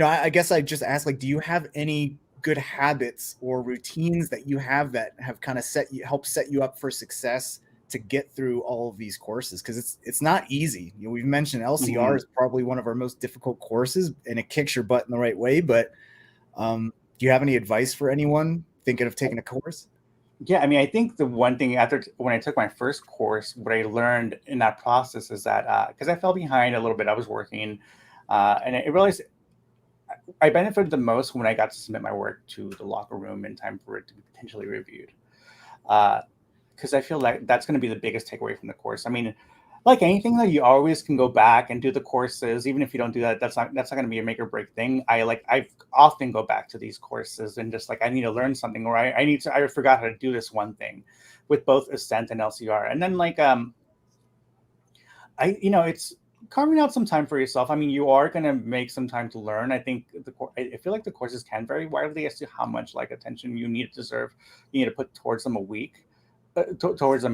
I guess I just ask, like, do you have any good habits or routines that you have that have kind of help set you up for success to get through all of these courses? Because it's not easy. We've mentioned LCR is probably one of our most difficult courses, and it kicks your butt in the right way. But do you have any advice for anyone thinking of taking a course? Yeah, I mean, I think the one thing when I took my first course, what I learned in that process is that because I fell behind a little bit, I was working, and I realized I benefited the most when I got to submit my work to the locker room in time for it to be potentially reviewed. Because I feel like that's going to be the biggest takeaway from the course. I mean, like anything, that you always can go back and do the courses. Even if you don't do that, that's not going to be a make or break thing. I often go back to these courses and just like, I need to learn something, or I forgot how to do this one thing with both Ascent and LCR. And then like, it's carving out some time for yourself. I mean, you are going to make some time to learn. I think I feel like the courses can vary widely as to how much like attention you need to put towards them in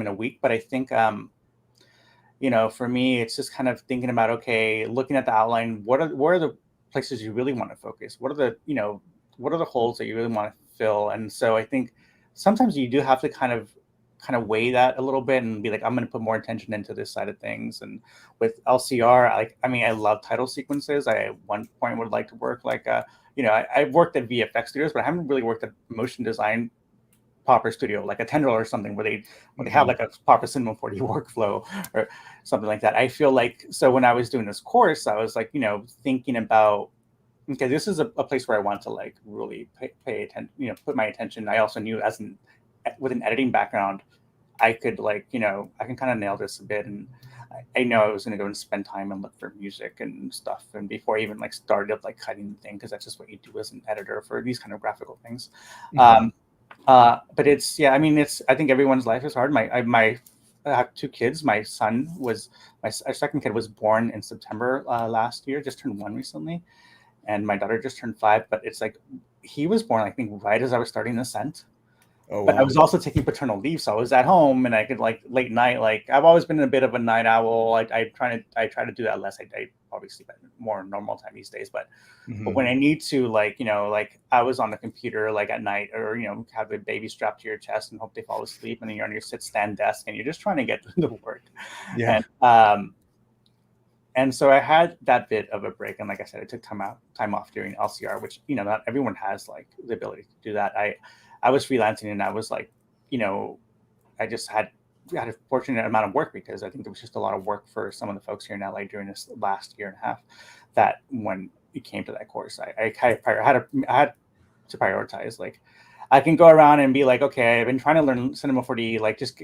a week. But I think, for me, it's just kind of thinking about, okay, looking at the outline, what are the places you really want to focus? What are the holes that you really want to fill? And so I think sometimes you do have to kind of weigh that a little bit and be like, I'm going to put more attention into this side of things. And with LCR, I love title sequences. I at one point would like to work like, I've worked at VFX studios, but I haven't really worked at motion design proper studio, like a Tendril or something, where they have like a proper Cinema 4D workflow or something like that. I feel like, so when I was doing this course, I was like, thinking about, okay, this is a place where I want to like really pay attention, put my attention. I also knew with an editing background, I could like, I can kind of nail this a bit. And I know I was going to go and spend time and look for music and stuff. And before I even like started like cutting the thing, because that's just what you do as an editor for these kind of graphical things. But it's, I think everyone's life is hard. I have 2 kids. My second kid was born in September last year, just turned 1 recently. And my daughter just turned 5, but it's like, he was born, I think, right as I was starting Ascent. Oh, But I wow. was also taking paternal leave, so I was at home and I could like late night. Like I've always been a bit of a night owl. I try to do that less. I probably sleep at more normal time these days. But when I need to, like, like I was on the computer like at night, or have a baby strapped to your chest and hope they fall asleep, and then you're on your sit stand desk and you're just trying to get through the work. Yeah. And so I had that bit of a break, and like I said, I took time off during LCR, which not everyone has like the ability to do that. I was freelancing, and I was like, I just had a fortunate amount of work, because I think there was just a lot of work for some of the folks here in LA during this last year and a half, that when it came to that course, I had to prioritize. Like, I can go around and be like, okay, I've been trying to learn Cinema 4D, like just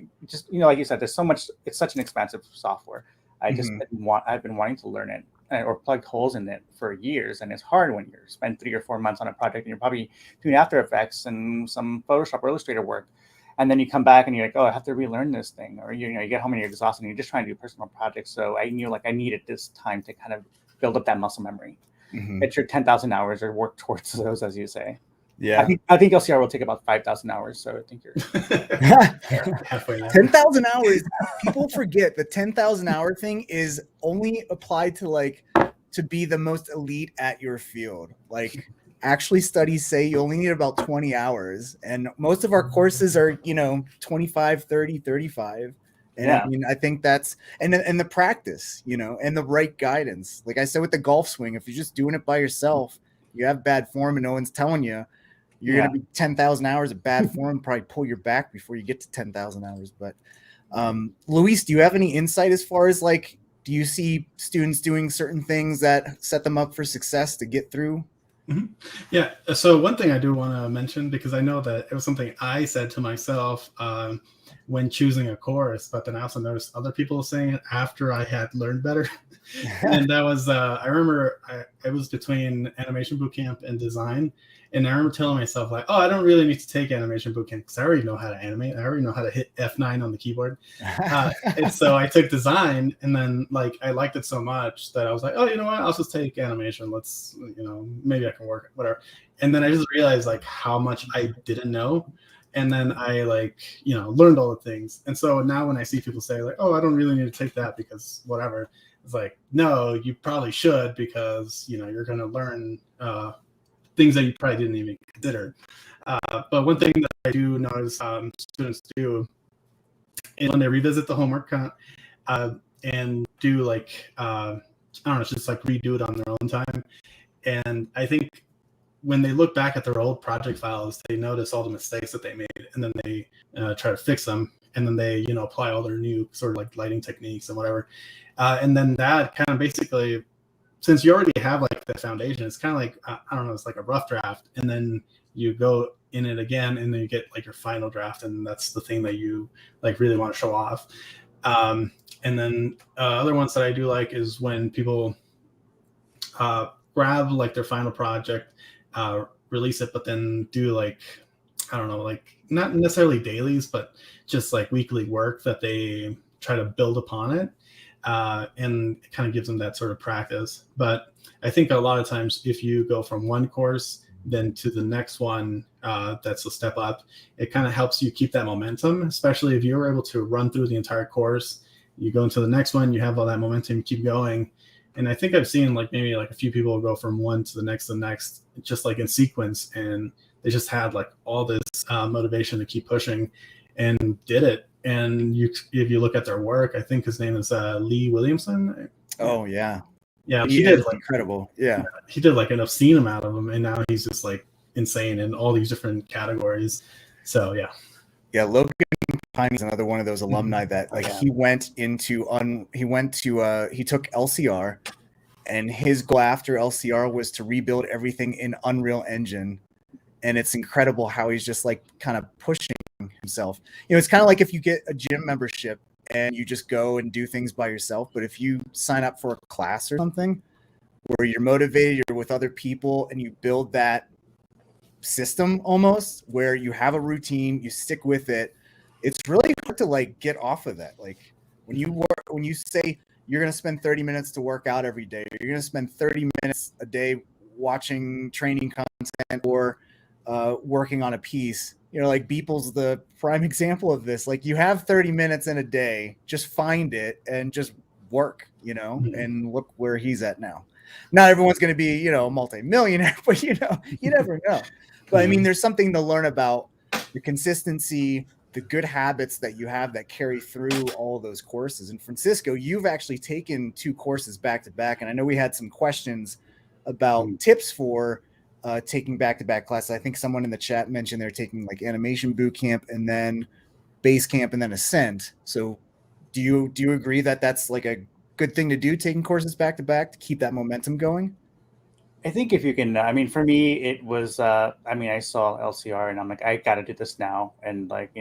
like you said, there's so much, it's such an expansive software. I've been wanting to learn it or plug holes in it for years, and it's hard when you're spend 3 or 4 months on a project and you're probably doing After Effects and some Photoshop or Illustrator work, and then you come back and you're like, oh, I have to relearn this thing, or you get home and you're exhausted and you're just trying to do personal projects. So I knew like I needed this time to kind of build up that muscle memory. Get your 10,000 hours or work towards those, as you say. Yeah. I think LCR will take about 5,000 hours. So I think you're halfway there. 10,000 hours. People forget the 10,000 hour thing is only applied to be the most elite at your field. Like, actually, studies say you only need about 20 hours, and most of our courses are 25, 30, 35. And I mean, I think that's and the practice, and the right guidance. Like I said with the golf swing, if you're just doing it by yourself, you have bad form and no one's telling you, you're going to be 10,000 hours of bad form, probably pull your back before you get to 10,000 hours. But Luis, do you have any insight as far as like, do you see students doing certain things that set them up for success to get through? Yeah. So one thing I do want to mention, because I know that it was something I said to myself when choosing a course, but then I also noticed other people saying it after I had learned better. And that was, I remember it was between animation bootcamp and design. And I remember telling myself like, oh, I don't really need to take animation bootcamp because I already know how to animate. I already know how to hit F9 on the keyboard. And so I took design, and then like I liked it so much that I was like, oh, you know what? I'll just take animation. Let's, maybe I can work, whatever. And then I just realized like how much I didn't know. And then I learned all the things. And so now when I see people say like, oh, I don't really need to take that because whatever, it's like, no, you probably should, because, you're going to learn things that you probably didn't even consider. But one thing that I do notice students do is when they revisit the homework and do like, I don't know, just like redo it on their own time. And I think when they look back at their old project files, they notice all the mistakes that they made, and then they try to fix them. And then they, apply all their new sort of like lighting techniques and whatever. And then that kind of basically, since you already have like the foundation, it's kind of like, I don't know, it's like a rough draft. And then you go in it again, and then you get like your final draft. And that's the thing that you like really want to show off. And then other ones that I do like is when people grab like their final project, release it, but then do like, I don't know, like not necessarily dailies, but just like weekly work that they try to build upon it. And it kind of gives them that sort of practice. But I think a lot of times if you go from one course then to the next one, that's a step up, it kind of helps you keep that momentum, especially if you're able to run through the entire course. You go into the next one, you have all that momentum, you keep going. And I think I've seen like maybe like a few people go from one to the next, just like in sequence, and they just had like all this motivation to keep pushing and did it. And if you look at their work, I think his name is Lee Williamson. Oh yeah. Yeah, he did like incredible. Yeah, he did like an obscene amount of them, and now he's just like insane in all these different categories. So yeah. Logan Pine is another one of those alumni that like he took LCR, and his goal after LCR was to rebuild everything in Unreal Engine. And it's incredible how he's just like kind of pushing himself. It's kind of like if you get a gym membership and you just go and do things by yourself. But if you sign up for a class or something where you're motivated, you're with other people, and you build that system almost where you have a routine, you stick with it, it's really hard to like get off of that. Like when you say you're going to spend 30 minutes to work out every day, you're going to spend 30 minutes a day watching training content or working on a piece. Like Beeple's the prime example of this. Like, you have 30 minutes in a day, just find it and just work, and look where he's at now. Not everyone's going to be, a multi-millionaire, but you never know. But I mean, there's something to learn about the consistency, the good habits that you have that carry through all of those courses. And Francisco, you've actually taken 2 courses back to back. And I know we had some questions about tips for taking back-to-back classes. I think someone in the chat mentioned they're taking like animation boot camp and then base camp and then ascent. So do you agree that that's like a good thing to do, taking courses back-to-back to keep that momentum going? I think if you can, I mean, for me, it was, I saw LCR and I'm like, I got to do this now. And like,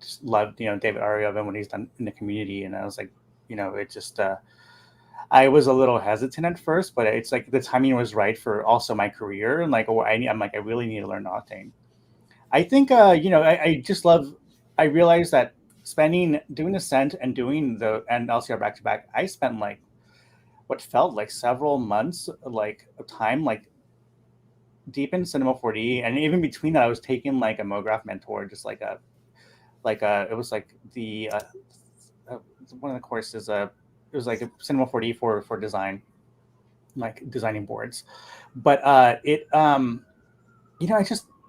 just loved, David Ariov and what he's done in the community. And I was like, it just, I was a little hesitant at first, but it's like the timing was right for also my career. And like, I'm like, I really need to learn Octane. I think, I just love, I realized that doing Ascent and doing and LCR back to back, I spent like what felt like several months, like of time, like deep in Cinema 4D. And even between that, I was taking like a MoGraph mentor, just it was like one of the courses, it was like a Cinema 4D for design, like designing boards. But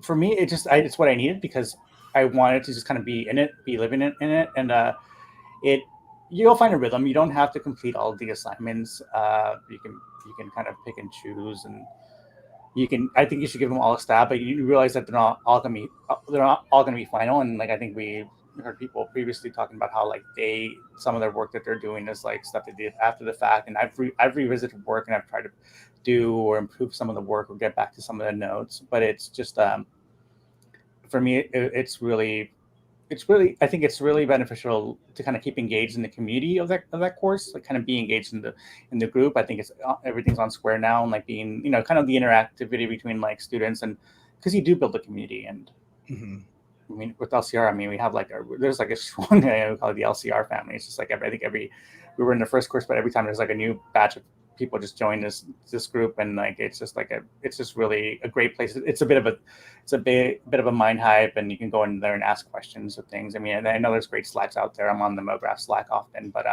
for me, it's what I needed because I wanted to just kind of be in it, be living in it. And you'll find a rhythm. You don't have to complete all of the assignments. You can kind of pick and choose, and I think you should give them all a stab, but you realize that they're not all gonna be final. And like, I think we heard people previously talking about how like some of their work that they're doing is like stuff they did after the fact. And I've revisited work and I've tried to do or improve some of the work or get back to some of the notes, but it's just for me it's really I think it's really beneficial to kind of keep engaged in the community of that course, like kind of be engaged in the group. I think everything's on Square now, and like being kind of the interactivity between like students, and because you do build a community. And I mean, with LCR, we have like there's like a strong we call it the LCR family. It's just like we were in the first course, but every time there's like a new batch of people just join this group, and like it's just really a great place. It's a bit of a mind hype, and you can go in there and ask questions of things. I mean, and I know there's great Slacks out there. I'm on the MoGraph Slack often, but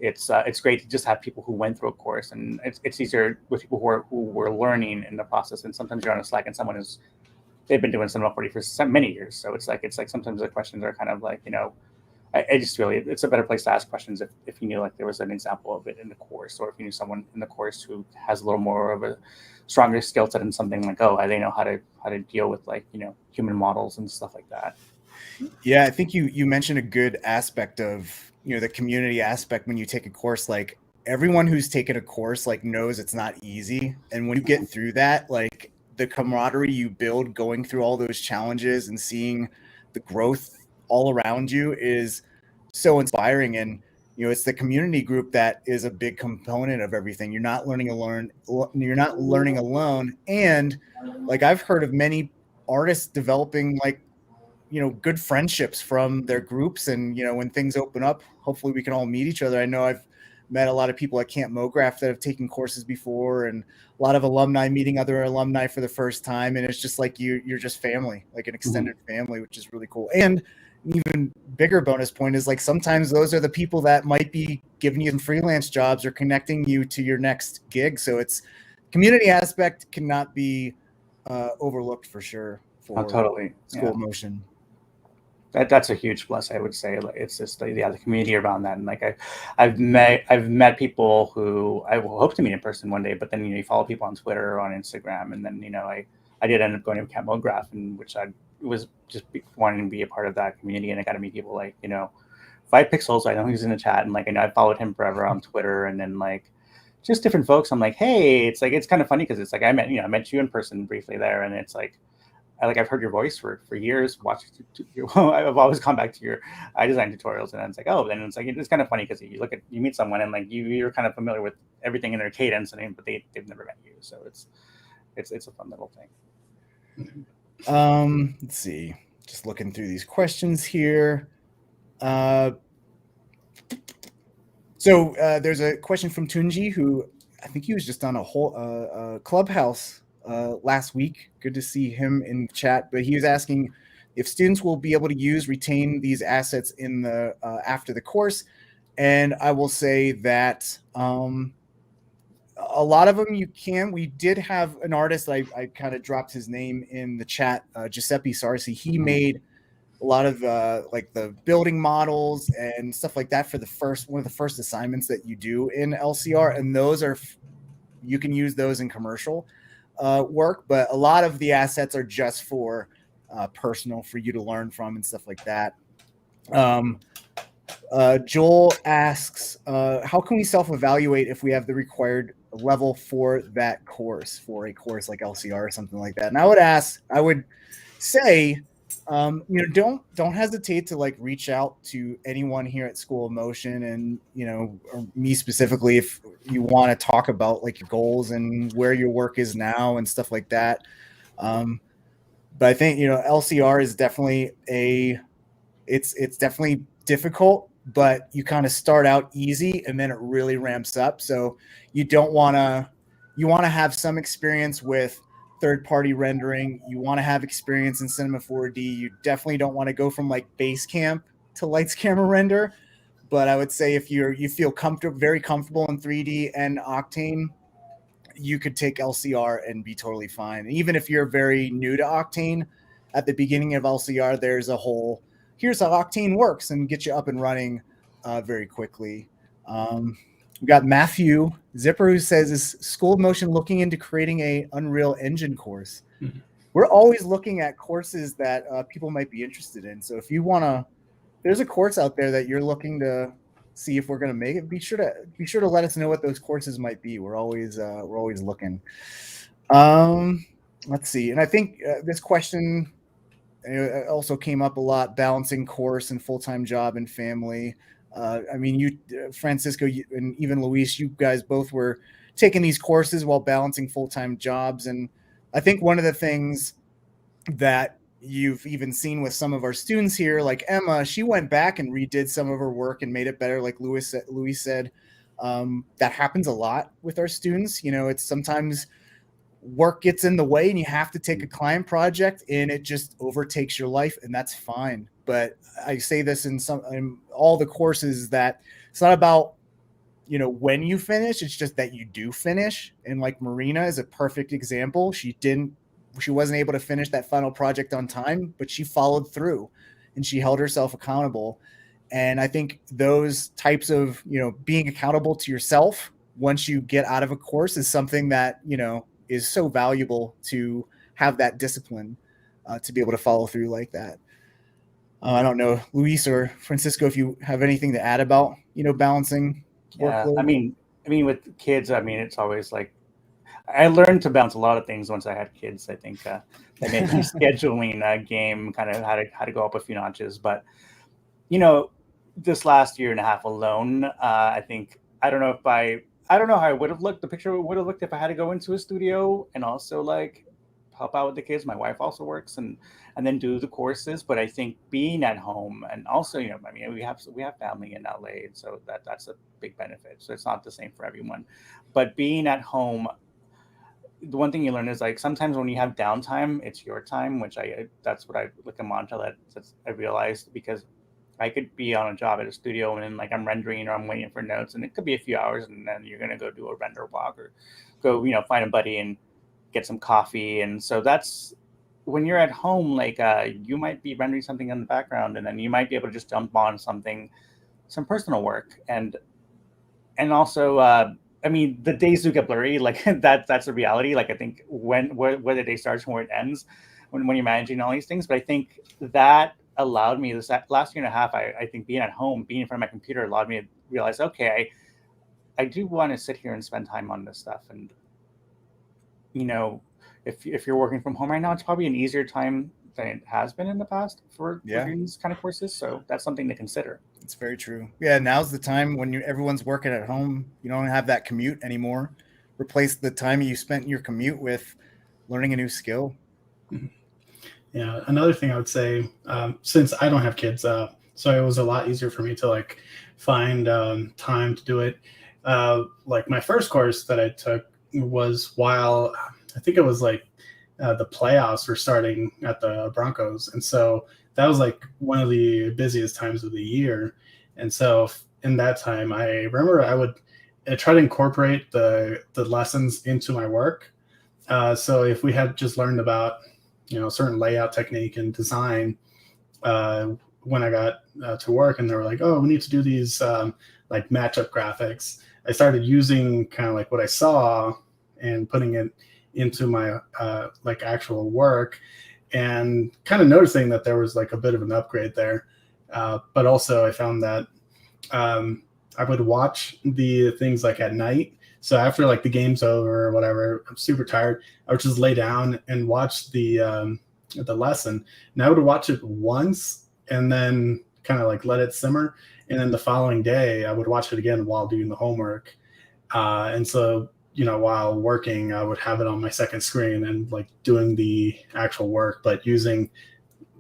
it's great to just have people who went through a course, and it's easier with people who were learning in the process. And sometimes you're on a Slack and they've been doing Cinema 4D for so many years, so it's like sometimes the questions are kind of like I just really, it's a better place to ask questions if you knew like there was an example of it in the course, or if you knew someone in the course who has a little more of a stronger skill set in something like, they know how to deal with like, human models and stuff like that. Yeah, I think you mentioned a good aspect of, the community aspect when you take a course. Like, everyone who's taken a course like knows it's not easy. And when you get through that, like the camaraderie you build going through all those challenges and seeing the growth all around you is so inspiring. And it's the community group that is a big component of everything. You're not learning alone. And like, I've heard of many artists developing like good friendships from their groups. And when things open up, hopefully we can all meet each other. I know I've met a lot of people at Camp MoGraph that have taken courses before, and a lot of alumni meeting other alumni for the first time. And it's just like you're just family, like an extended family, which is really cool. And an even bigger bonus point is like sometimes those are the people that might be giving you some freelance jobs or connecting you to your next gig. So it's community aspect cannot be overlooked for sure for totally school motion. That's a huge plus, I would say. Like, it's just the community around that. And like I've met people who I will hope to meet in person one day, but then you follow people on Twitter or on Instagram, and then I did end up going to Camp MoGraph, in which I was just wanting to be a part of that community, and I got to meet people like 5 Pixels. I know he's in the chat, and like I followed him forever on Twitter, and then like just different folks. I'm like, hey, it's like it's kind of funny because it's like I met you in person briefly there, and it's like I've heard your voice for years. I've always gone back to your iDesign tutorials, and it's like, then it's like it's kind of funny because you meet someone and like you're kind of familiar with everything in their cadence, but they've never met you, so it's a fun little thing. Let's see. Just looking through these questions here. So there's a question from Tunji, who I think he was just on a whole Clubhouse last week. Good to see him in the chat. But he was asking if students will be able to retain these assets in the after the course. And I will say that a lot of them you can. We did have an artist, I kind of dropped his name in the chat, Giuseppe Sarsi. He made a lot of like the building models and stuff like that for one of the first assignments that you do in LCR. And those are, you can use those in commercial work, but a lot of the assets are just for personal, for you to learn from and stuff like that. Joel asks, how can we self-evaluate if we have the required level for that course, for a course like LCR or something like that? And I would say, don't hesitate to like reach out to anyone here at School of Motion, and or me specifically, if you want to talk about like your goals and where your work is now and stuff like that. But I think LCR is definitely it's definitely difficult, but you kind of start out easy and then it really ramps up. So you want to have some experience with third-party rendering. You want to have experience in Cinema 4D. You definitely don't want to go from like Basecamp to Lights Camera Render. But I would say if you feel very comfortable in 3D and Octane, you could take LCR and be totally fine. And even if you're very new to Octane, at the beginning of LCR, there's a whole here's how Octane works and get you up and running very quickly. We got Matthew Zipper who says, is School of Motion looking into creating a Unreal Engine course? Mm-hmm. We're always looking at courses that people might be interested in. So if you want to, there's a course out there that you're looking to see if we're going to make it, be sure to let us know what those courses might be. We're always looking. Let's see. And I think this question also came up a lot, balancing course and full-time job and family. I mean, you, Francisco, and even Luis, you guys both were taking these courses while balancing full-time jobs. And I think one of the things that you've even seen with some of our students here, like Emma, she went back and redid some of her work and made it better. Like Luis said, that happens a lot with our students. It's sometimes work gets in the way and you have to take a client project and it just overtakes your life, and that's fine. But I say this in all the courses, that it's not about when you finish, it's just that you do finish. And like Marina is a perfect example. She wasn't able to finish that final project on time, but she followed through and she held herself accountable. And I think those types of being accountable to yourself once you get out of a course is something that is so valuable, to have that discipline to be able to follow through like that. I don't know, Luis or Francisco, if you have anything to add about, balancing workload. I mean, with kids, it's always like, I learned to balance a lot of things once I had kids. I think that made me scheduling game kind of how to go up a few notches. But, this last year and a half alone, I think, I don't know how I would have looked. The picture would have looked if I had to go into a studio and also like help out with the kids. My wife also works and then do the courses. But I think being at home, and also, we have family in LA, and so that's a big benefit. So it's not the same for everyone. But being at home, the one thing you learn is like sometimes when you have downtime, it's your time, which that's what I like a mantra that I realized, because I could be on a job at a studio and then like I'm rendering or I'm waiting for notes, and it could be a few hours, and then you're going to go do a render walk or go, find a buddy and get some coffee. And so that's when you're at home, like you might be rendering something in the background, and then you might be able to just jump on some personal work. And also, the days do get blurry. Like that's a reality. Like I think where the day starts and where it ends, when you're managing all these things. But I think that allowed me this last year and a half. I think being at home, being in front of my computer, allowed me to realize, okay, I do want to sit here and spend time on this stuff. And if you're working from home right now, it's probably an easier time than it has been in the past for these kind of courses. So that's something to consider. It's very true. Yeah, now's the time when everyone's working at home. You don't have that commute anymore. Replace the time you spent in your commute with learning a new skill. Yeah, another thing I would say, since I don't have kids, so it was a lot easier for me to like find time to do it. Like my first course that I took was while I think it was like the playoffs were starting at the Broncos, and so that was like one of the busiest times of the year. And so in that time, I remember I would try to incorporate the lessons into my work. So if we had just learned about certain layout technique and design when I got to work, and they were like, "Oh, we need to do these like matchup graphics," I started using kind of like what I saw and putting it into my like actual work, and kind of noticing that there was like a bit of an upgrade there. But also I found that I would watch the things like at night. So after like the game's over or whatever, I'm super tired, I would just lay down and watch the lesson. And I would watch it once and then kind of like let it simmer. And then the following day, I would watch it again while doing the homework. And so, while working, I would have it on my second screen and like doing the actual work, but using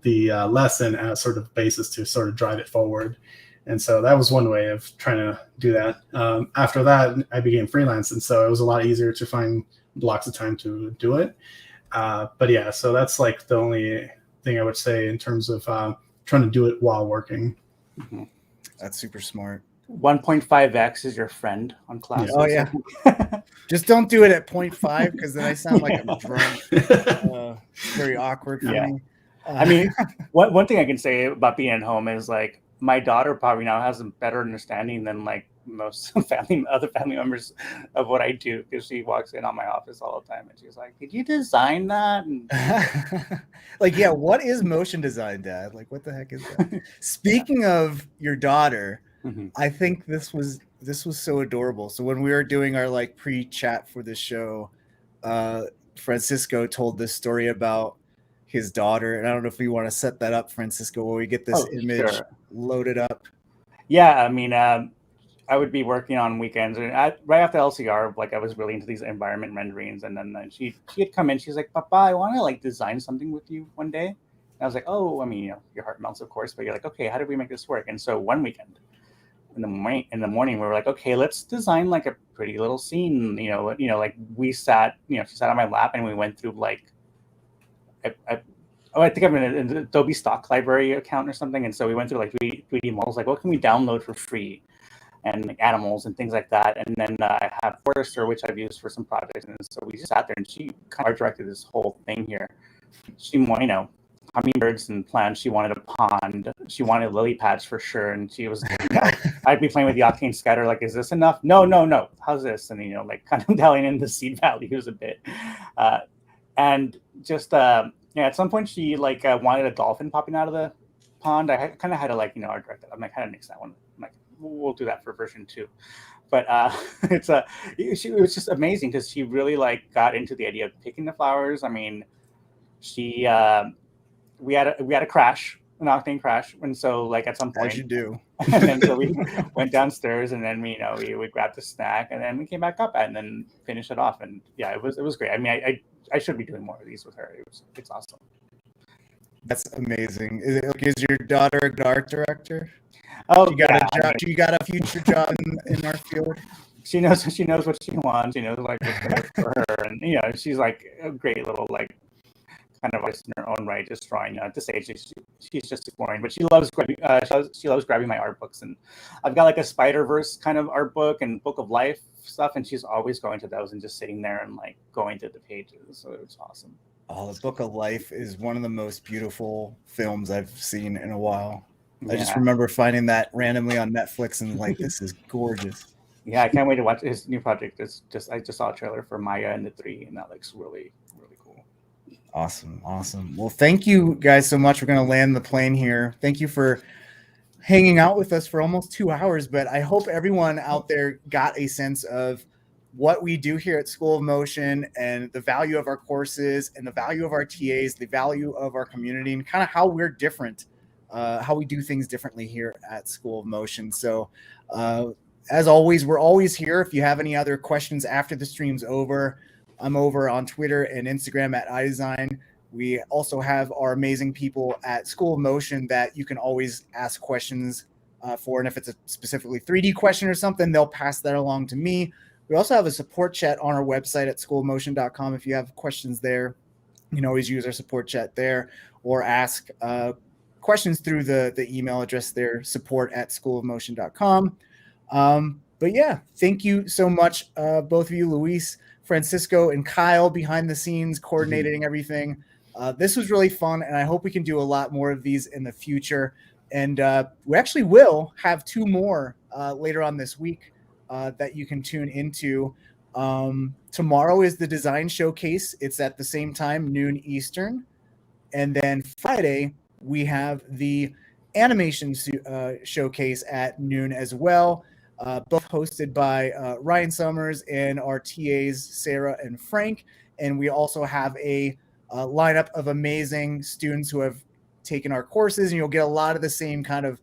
the lesson as sort of basis to sort of drive it forward. And so that was one way of trying to do that. After that, I became freelance. And so it was a lot easier to find blocks of time to do it. But yeah, so that's like the only thing I would say in terms of trying to do it while working. Mm-hmm. That's super smart. 1.5x is your friend on classes. Oh yeah. Just don't do it at 0.5 because then I sound like I'm drunk. Very awkward for me. I mean, one thing I can say about being at home is like my daughter probably now has a better understanding than like most other family members of what I do, because she walks in on my office all the time and she's like, "Did you design that?" And like, yeah, what is motion design, Dad? Like, what the heck is that? Speaking of your daughter, mm-hmm. I think this was so adorable. So when we were doing our like pre-chat for the show, Francisco told this story about his daughter, and I don't know if we want to set that up, Francisco, while we get this image loaded up. Yeah, I mean, I would be working on weekends, and right after LCR, like I was really into these environment renderings, and then she had come in. She's like, "Papa, I want to like design something with you one day." And I was like, "Oh, I mean, your heart melts, of course, but you're like, okay, how do we make this work?" And so one weekend, in the morning, we were like, "Okay, let's design like a pretty little scene." Like we sat, she sat on my lap, and we went through like, I think I'm in an Adobe stock library account or something, and so we went through like 3D models, like what can we download for free, and like animals and things like that. And then I have Forester, which I've used for some projects, and so we just sat there, and she kind of directed this whole thing here. She wanted, hummingbirds and plants. She wanted a pond. She wanted lily pads for sure. And she was, I'd be playing with the octane scatter, like, is this enough? No. How's this? And like kind of dialing in the seed values a bit, and just at some point she like wanted a dolphin popping out of the pond. I kind of had to like art direct that. I'm like, kind of nix that one. I'm like, we'll do that for version 2. But it was just amazing because she really like got into the idea of picking the flowers. I mean, she we had a crash, an octane crash, and so like at some point, as you do, and then so we went downstairs, and then we grabbed a snack, and then we came back up and then finished it off. And yeah, it was great. I mean, I should be doing more of these with her. It's awesome. That's amazing. Is your daughter a good art director? Oh, you got a future job in our field? She knows what she wants. She knows like what's good for her, and she's like a great little like kind of artist in her own right, just drawing. At this age, she's just exploring, but she loves grabbing my art books, and I've got like a Spider-Verse kind of art book and Book of Life stuff, and she's always going to those and just sitting there and like going to the pages. So it's awesome. Oh, the Book of Life is one of the most beautiful films I've seen in a while. Yeah. I just remember finding that randomly on Netflix and like, this is gorgeous. Yeah, I can't wait to watch his new project. I just saw a trailer for Maya and the 3, and that looks really, really cool. Awesome. Well, thank you guys so much. We're going to land the plane here. Thank you for hanging out with us for almost 2 hours, but I hope everyone out there got a sense of what we do here at School of Motion and the value of our courses and the value of our TAs, the value of our community, and kind of how we're different, how we do things differently here at School of Motion. So as always, we're always here. If you have any other questions after the stream's over, I'm over on Twitter and Instagram at iDesign. We also have our amazing people at School of Motion that you can always ask questions for. And if it's a specifically 3D question or something, they'll pass that along to me. We also have a support chat on our website at schoolofmotion.com. If you have questions there, you can always use our support chat there or ask questions through the email address there, support@schoolofmotion.com. But yeah, thank you so much, both of you, Luis, Francisco, and Kyle behind the scenes coordinating everything. This was really fun, and I hope we can do a lot more of these in the future. And we actually will have 2 more later on this week that you can tune into. Tomorrow is the design showcase. It's at the same time, noon Eastern. And then Friday, we have the animation showcase at noon as well, both hosted by Ryan Summers and our TAs, Sarah and Frank. And we also have a lineup of amazing students who have taken our courses, and you'll get a lot of the same kind of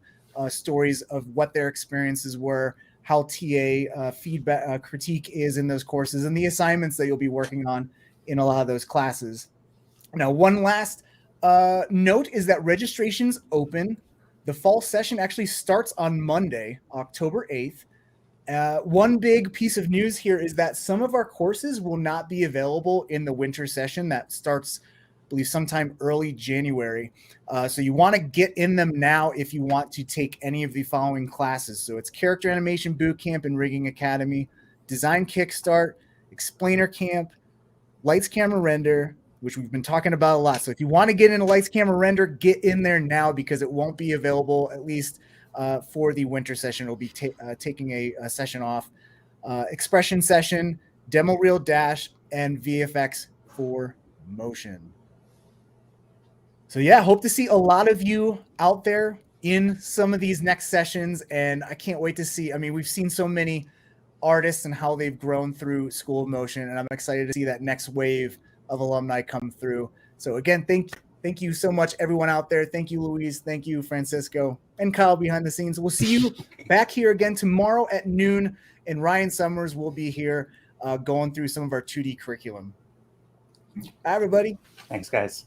stories of what their experiences were, how TA feedback critique is in those courses, and the assignments that you'll be working on in a lot of those classes. Now, one last note is that registration's open. The fall session actually starts on Monday, October 8th. One big piece of news here is that some of our courses will not be available in the winter session that starts, I believe, sometime early January. So you want to get in them now if you want to take any of the following classes. So it's Character Animation Bootcamp and Rigging Academy, Design Kickstart, Explainer Camp, Lights, Camera, Render, which we've been talking about a lot. So if you want to get into Lights, Camera, Render, get in there now because it won't be available, at least for the winter session. It'll be taking a session off. Expression Session, Demo Reel Dash, and VFX for Motion. So yeah, hope to see a lot of you out there in some of these next sessions. And I can't wait to see, I mean, we've seen so many artists and how they've grown through School of Motion, and I'm excited to see that next wave of alumni come through. So again, thank you so much, everyone out there. Thank you, Luis. Thank you, Francisco, and Kyle behind the scenes. We'll see you back here again tomorrow at noon, and Ryan Summers will be here going through some of our 2D curriculum. Bye, everybody. Thanks, guys.